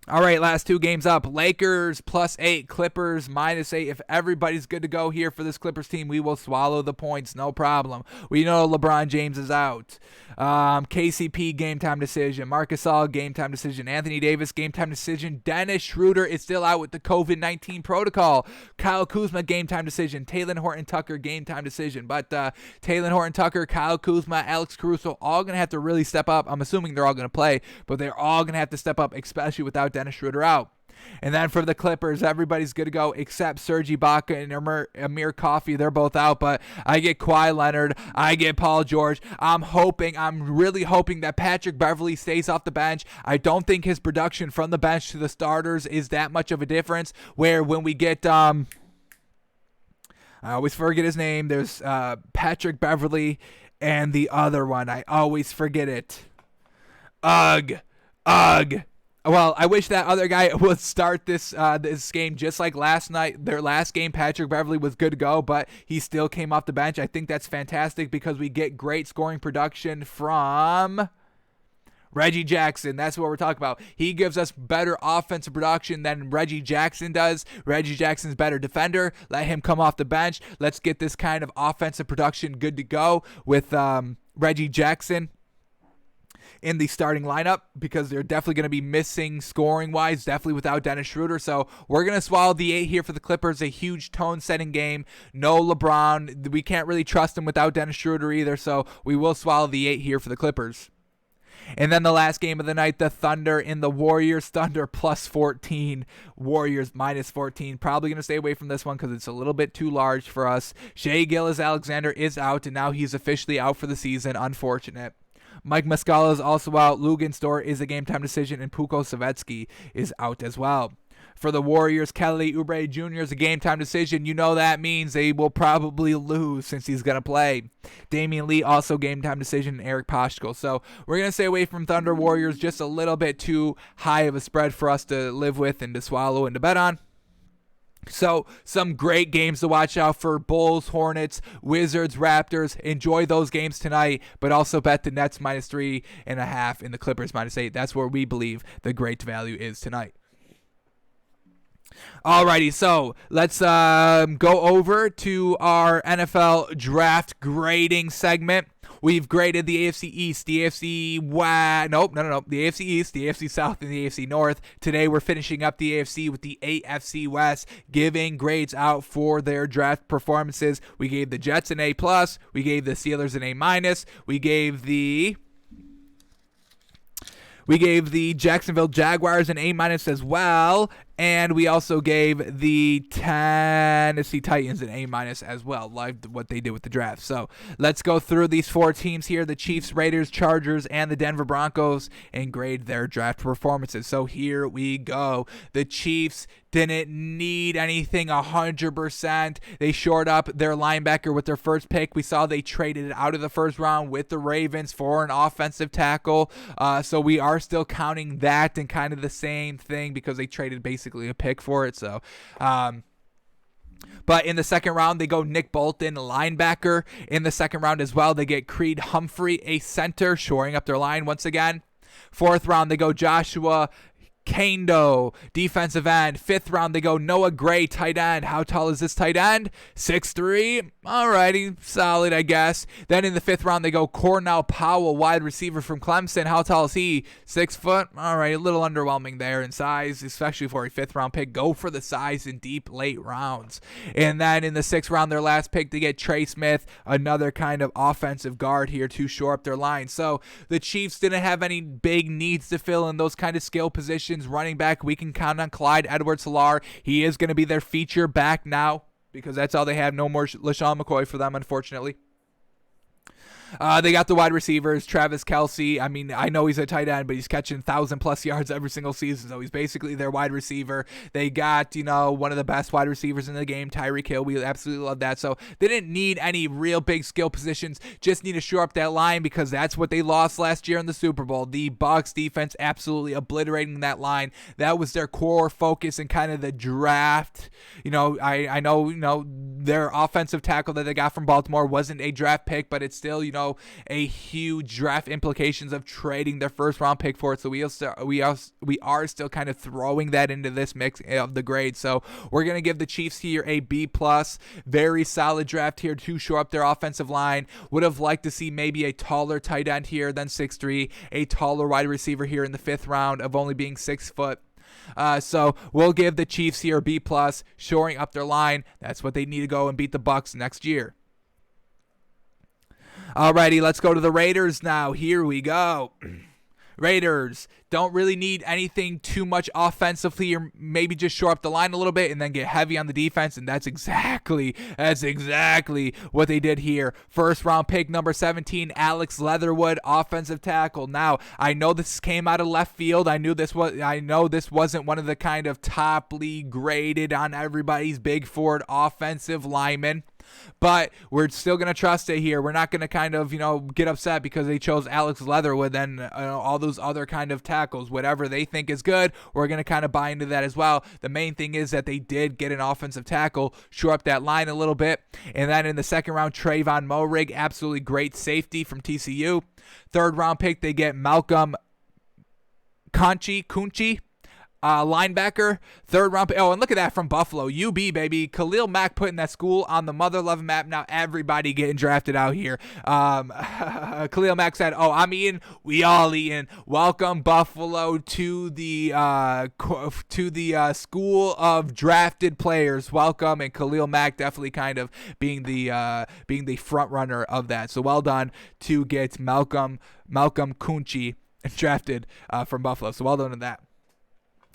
All right, last 2 games up. Lakers +8, Clippers -8. If everybody's good to go here for this Clippers team, we will swallow the points, no problem. We know LeBron James is out. KCP, game-time decision. Marcus Gasol, game-time decision. Anthony Davis, game-time decision. Dennis Schroeder is still out with the COVID-19 protocol. Kyle Kuzma, game-time decision. Talen Horton-Tucker, game-time decision. But Talen Horton-Tucker, Kyle Kuzma, Alex Caruso, all going to have to really step up. I'm assuming they're all going to play, but they're all going to have to step up, especially without Dennis Schroeder out. And then for the Clippers, everybody's good to go except Serge Ibaka and Amir Coffey. They're both out, but I get Kawhi Leonard. I get Paul George. I'm really hoping that Patrick Beverley stays off the bench. I don't think his production from the bench to the starters is that much of a difference, where when we get I always forget his name. There's Patrick Beverley and the other one. I always forget it. Ugh. Well, I wish that other guy would start this game just like last night. Their last game, Patrick Beverley was good to go, but he still came off the bench. I think that's fantastic because we get great scoring production from Reggie Jackson. That's what we're talking about. He gives us better offensive production than Reggie Jackson does. Reggie Jackson's better defender. Let him come off the bench. Let's get this kind of offensive production good to go with Reggie Jackson in the starting lineup, because they're definitely going to be missing scoring-wise, definitely without Dennis Schroeder. So we're going to swallow the 8 here for the Clippers. A huge tone-setting game. No LeBron. We can't really trust him without Dennis Schroeder either, so we will swallow the 8 here for the Clippers. And then the last game of the night, the Thunder and the Warriors. Thunder +14, Warriors -14. Probably going to stay away from this one because it's a little bit too large for us. Shai Gilgeous-Alexander is out, and now he's officially out for the season. Unfortunate. Mike Muscala is also out. Luguentz-Dort is a game-time decision, and Puko Savetsky is out as well. For the Warriors, Kelly Oubre Jr. is a game-time decision. You know that means they will probably lose since he's going to play. Damian Lee, also game-time decision, and Eric Paschal. So we're going to stay away from Thunder Warriors. Just a little bit too high of a spread for us to live with and to swallow and to bet on. So some great games to watch out for. Bulls, Hornets, Wizards, Raptors. Enjoy those games tonight, but also bet the Nets -3.5 and the Clippers -8. That's where we believe the great value is tonight. Alrighty, so let's go over to our NFL draft grading segment. We've graded the AFC East, the AFC West, the AFC East, the AFC South, and the AFC North. Today we're finishing up the AFC with the AFC West, giving grades out for their draft performances. We gave the Jets an A+, we gave the Steelers an A-, we gave the Jacksonville Jaguars an A- as well, And we also gave the Tennessee Titans an A- as well. Loved what they did with the draft. So let's go through these 4 teams here: the Chiefs, Raiders, Chargers, and the Denver Broncos, and grade their draft performances. So here we go. The Chiefs didn't need anything 100%. They shored up their linebacker with their first pick. We saw they traded it out of the first round with the Ravens for an offensive tackle. So we are still counting that and kind of the same thing because they traded basically a pick for it. So, but in the second round, they go Nick Bolton, linebacker. In the second round as well, they get Creed Humphrey, a center, shoring up their line once again. Fourth round, they go Joshua Kando, defensive end. Fifth round, they go Noah Gray, tight end. How tall is this tight end? 6'3". Alrighty, solid, I guess. Then in the fifth round, they go Cornell Powell, wide receiver from Clemson. How tall is he? 6 foot. Alright, a little underwhelming there in size, especially for a fifth round pick. Go for the size in deep late rounds. And then in the sixth round, their last pick, they get Trey Smith, another kind of offensive guard here to shore up their line. So the Chiefs didn't have any big needs to fill in those kind of skill positions. Running back, we can count on Clyde Edwards-Helaire. He is going to be their feature back now because that's all they have. No more LaShawn McCoy for them, unfortunately. They got the wide receivers, Travis Kelce. I mean, I know he's a tight end, but he's catching 1,000+ yards every single season, so he's basically their wide receiver. They got, one of the best wide receivers in the game, Tyreek Hill. We absolutely love that. So they didn't need any real big skill positions, just need to shore up that line because that's what they lost last year in the Super Bowl. The Bucs defense absolutely obliterating that line. That was their core focus and kind of the draft. I know, their offensive tackle that they got from Baltimore wasn't a draft pick, but it's still, a huge draft implications of trading their first round pick for it. So we are still kind of throwing that into this mix of the grade. So we're going to give the Chiefs here a B+. Very solid draft here to shore up their offensive line. Would have liked to see maybe a taller tight end here than 6'3", a taller wide receiver here in the fifth round of only being 6 foot. So we'll give the Chiefs here a B+, shoring up their line. That's what they need to go and beat the Bucs next year. Alrighty, let's go to the Raiders now. Here we go. Raiders don't really need anything too much offensively, or maybe just shore up the line a little bit and then get heavy on the defense, and that's exactly what they did here. First round pick number 17, Alex Leatherwood, offensive tackle. Now, I know this came out of left field. I know this wasn't one of the kind of toply graded on everybody's big Ford offensive linemen. But we're still going to trust it here. We're not going to kind of, get upset because they chose Alex Leatherwood and all those other kind of tackles. Whatever they think is good, we're going to kind of buy into that as well. The main thing is that they did get an offensive tackle, shore up that line a little bit. And then in the second round, Trayvon Moehrig, absolutely great safety from TCU. Third round pick, they get Malcolm Kunchi. Linebacker, third round. Oh, and look at that from Buffalo. UB, baby. Khalil Mack putting that school on the mother loving map. Now everybody getting drafted out here. Khalil Mack said, I'm eating. We all eating. Welcome, Buffalo, to the school of drafted players. Welcome. And Khalil Mack definitely kind of being the front runner of that. So well done to get Malcolm Kunchi drafted from Buffalo. So well done on that.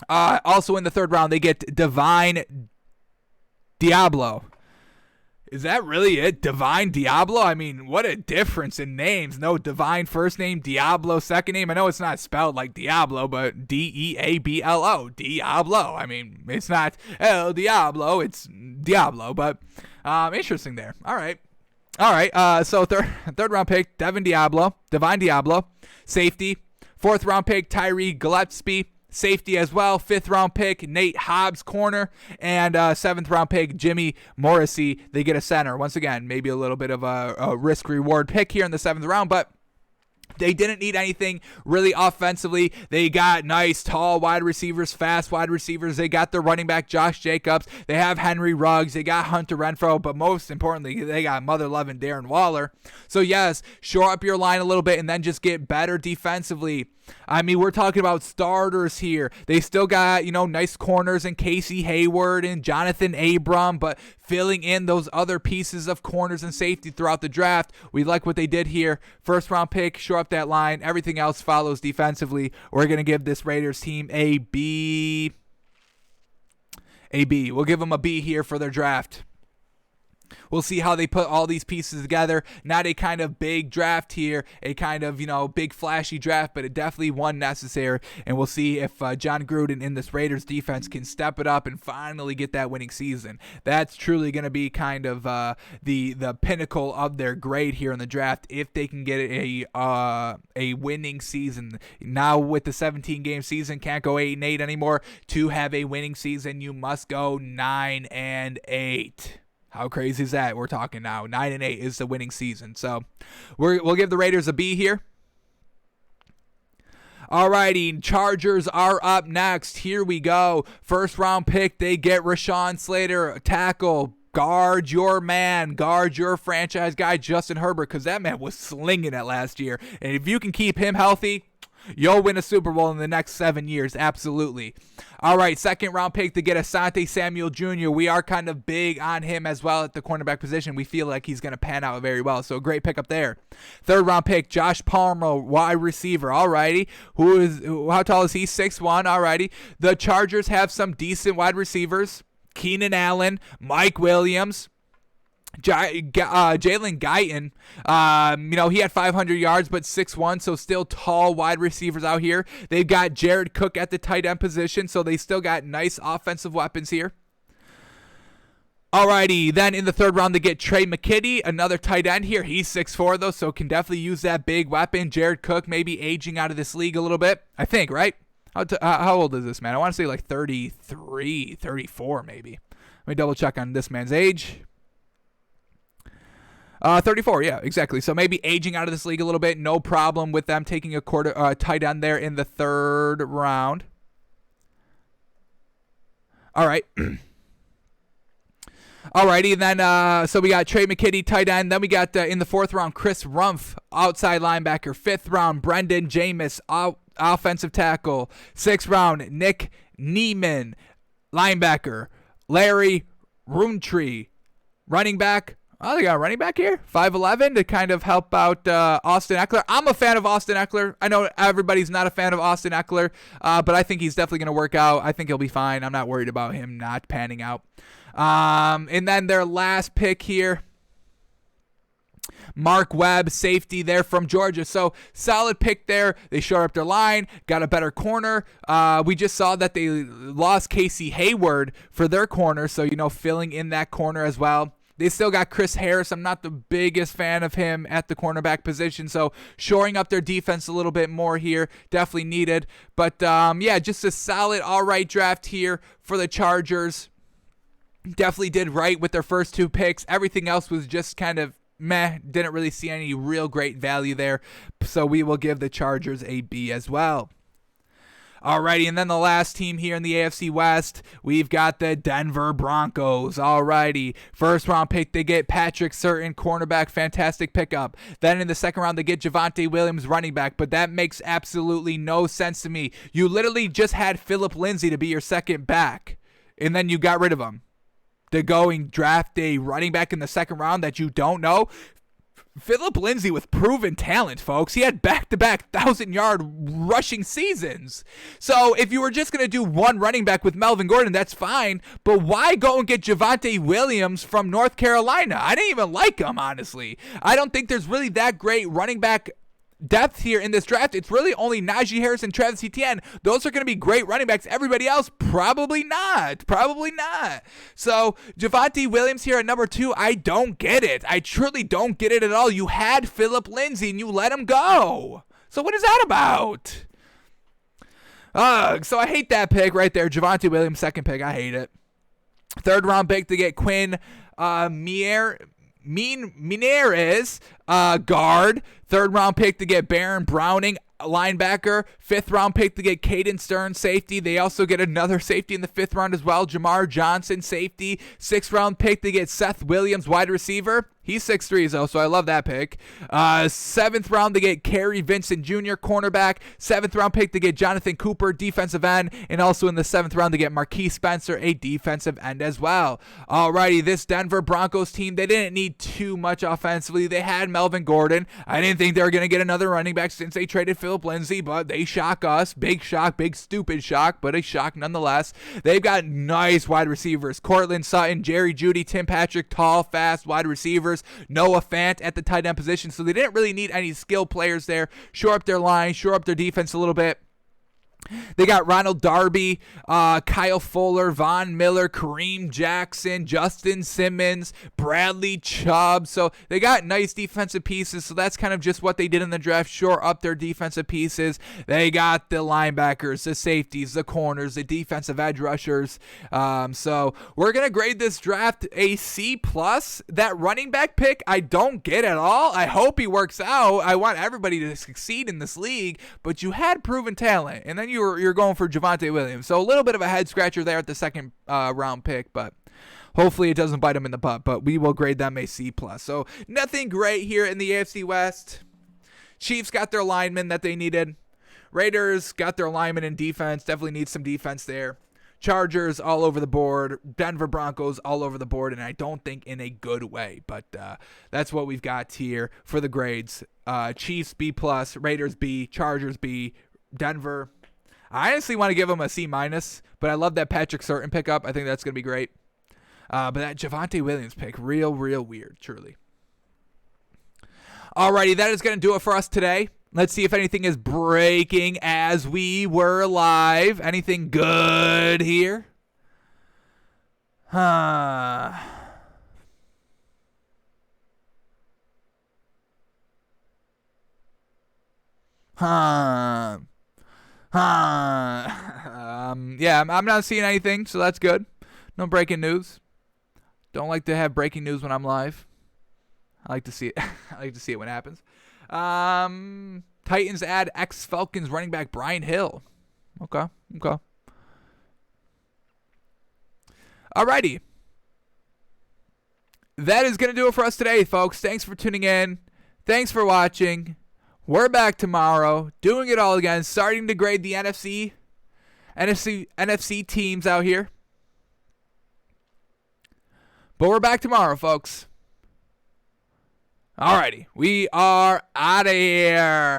Also in the third round, they get Divine Diablo. Is that really it? Divine Diablo? I mean, what a difference in names. No, Divine first name, Diablo second name. I know it's not spelled like Diablo, but Deablo. Diablo. I mean, it's not El Diablo. It's Diablo, but interesting there. All right. So third round pick, Divine Diablo. Safety. Fourth round pick, Tyree Gillespie. Safety as well. Fifth round pick, Nate Hobbs, corner. And seventh round pick, Jimmy Morrissey. They get a center. Once again, maybe a little bit of a risk-reward pick here in the seventh round, but they didn't need anything really offensively. They got nice, tall wide receivers, fast wide receivers. They got the running back, Josh Jacobs. They have Henry Ruggs. They got Hunter Renfrow. But most importantly, they got mother-loving Darren Waller. So, yes, shore up your line a little bit and then just get better defensively. I mean, we're talking about starters here. They still got, nice corners in Casey Hayward and Jonathan Abram, but filling in those other pieces of corners and safety throughout the draft. We like what they did here. First round pick, shore up that line. Everything else follows defensively. We're going to give this Raiders team a B. A B. We'll give them a B here for their draft. We'll see how they put all these pieces together. Not a kind of big draft here, a kind of, big flashy draft, but it definitely one necessary. And we'll see if John Gruden in this Raiders defense can step it up and finally get that winning season. That's truly going to be kind of the pinnacle of their grade here in the draft if they can get a winning season. Now with the 17-game season, can't go 8-8 anymore. To have a winning season, you must go 9-8. How crazy is that? We're talking now 9-8 is the winning season. So we'll give the Raiders a B here. Alrighty, Chargers are up next. Here we go. First round pick, they get Rashawn Slater, tackle. Guard your man, guard your franchise guy, Justin Herbert, because that man was slinging it last year. And if you can keep him healthy, you'll win a Super Bowl in the next 7 years. Absolutely. All right, second round pick to get Asante Samuel Jr. We are kind of big on him as well at the cornerback position. We feel like he's going to pan out very well. So great pick up there. Third round pick, Josh Palmer, wide receiver. All righty. How tall is he? 6'1". All righty. The Chargers have some decent wide receivers. Keenan Allen, Mike Williams, Jalen Guyton, he had 500 yards, but 6'1", so still tall wide receivers out here. They've got Jared Cook at the tight end position, so they still got nice offensive weapons here. Alrighty, then in the third round, they get Trey McKitty, another tight end here. He's 6'4", though, so can definitely use that big weapon. Jared Cook maybe aging out of this league a little bit, I think, right? How old is this man? I want to say like 33, 34 maybe. Let me double check on this man's age. 34, yeah, exactly. So maybe aging out of this league a little bit. No problem with them taking a tight end there in the third round. All right. Alrighty, then so we got Trey McKitty, tight end. Then we got in the fourth round, Chris Rumph, outside linebacker. Fifth round, Brendan Jameis, offensive tackle. Sixth round, Nick Neiman, linebacker. Larry Rountree, running back. Oh, they got a running back here, 5'11", to kind of help out Austin Eckler. I'm a fan of Austin Eckler. I know everybody's not a fan of Austin Eckler, but I think he's definitely going to work out. I think he'll be fine. I'm not worried about him not panning out. And then their last pick here, Mark Webb, safety there from Georgia. So solid pick there. They shored up their line, got a better corner. We just saw that they lost Casey Hayward for their corner, so, filling in that corner as well. They still got Chris Harris. I'm not the biggest fan of him at the cornerback position, so shoring up their defense a little bit more here, definitely needed. But, just a solid, all right draft here for the Chargers. Definitely did right with their first two picks. Everything else was just kind of meh. Didn't really see any real great value there, so we will give the Chargers a B as well. Alrighty, and then the last team here in the AFC West, we've got the Denver Broncos. Alrighty, first round pick, they get Patrick Surtain, cornerback, fantastic pickup. Then in the second round, they get Javonte Williams, running back, but that makes absolutely no sense to me. You literally just had Phillip Lindsay to be your second back, and then you got rid of him to go and draft a running back in the second round that you don't know. Phillip Lindsay with proven talent, folks. He had back-to-back 1,000-yard rushing seasons. So if you were just going to do one running back with Melvin Gordon, that's fine. But why go and get Javonte Williams from North Carolina? I didn't even like him, honestly. I don't think there's really that great running back depth here in this draft. It's really only Najee Harris and Travis Etienne. Those are going to be great running backs. Everybody else, probably not. So Javonte Williams here at number 2, I don't get it. I truly don't get it at all. You had Phillip Lindsay and you let him go. So what is that about? So I hate that pick right there. Javonte Williams, second pick. I hate it. Third round pick to get Quinn Mieres, guard. Third round pick to get Baron Browning, linebacker. Fifth round pick to get Caden Stern, safety. They also get another safety in the fifth round as well, Jamar Johnson, safety. Sixth round pick to get Seth Williams, wide receiver. He's 6'3", though, so I love that pick. 7th round to get Kerry Vincent Jr., cornerback. 7th round pick to get Jonathan Cooper, defensive end. And also in the 7th round to get Marquise Spencer, a defensive end as well. Alrighty, this Denver Broncos team, they didn't need too much offensively. They had Melvin Gordon. I didn't think they were going to get another running back since they traded Philip Lindsay, but they shock us. Big shock, big stupid shock, but a shock nonetheless. They've got nice wide receivers. Cortland Sutton, Jerry Jeudy, Tim Patrick, tall, fast wide receivers. Noah Fant at the tight end position, so they didn't really need any skill players there. Shore up their line, shore up their defense a little bit. They got Ronald Darby, Kyle Fuller, Von Miller, Kareem Jackson, Justin Simmons, Bradley Chubb. So they got nice defensive pieces. So that's kind of just what they did in the draft. Shore up their defensive pieces. They got the linebackers, the safeties, the corners, the defensive edge rushers. So we're going to grade this draft a C+. That running back pick, I don't get at all. I hope he works out. I want everybody to succeed in this league. But you had proven talent. And then you're going for Javonte Williams. So a little bit of a head scratcher there at the second round pick, but hopefully it doesn't bite them in the butt, but we will grade them a C+. So nothing great here in the AFC West. Chiefs got their linemen that they needed. Raiders got their linemen in defense. Definitely need some defense there. Chargers all over the board. Denver Broncos all over the board, and I don't think in a good way, but that's what we've got here for the grades. Chiefs B+, Raiders B, Chargers B, Denver. I honestly want to give him a C-, but I love that Patrick Surtain pickup. I think that's going to be great. But that Javonte Williams pick, real weird, truly. Alrighty, that is going to do it for us today. Let's see if anything is breaking as we were live. Anything good here? Huh. Yeah, I'm not seeing anything, so that's good. No breaking news. Don't like to have breaking news when I'm live. I like to see it. I like to see it when it happens. Titans add ex-Falcons running back Brian Hill. Okay. Alrighty. That is going to do it for us today, folks. Thanks for tuning in. Thanks for watching. We're back tomorrow, doing it all again, starting to grade the NFC teams out here. But we're back tomorrow, folks. Alrighty, we are out of here.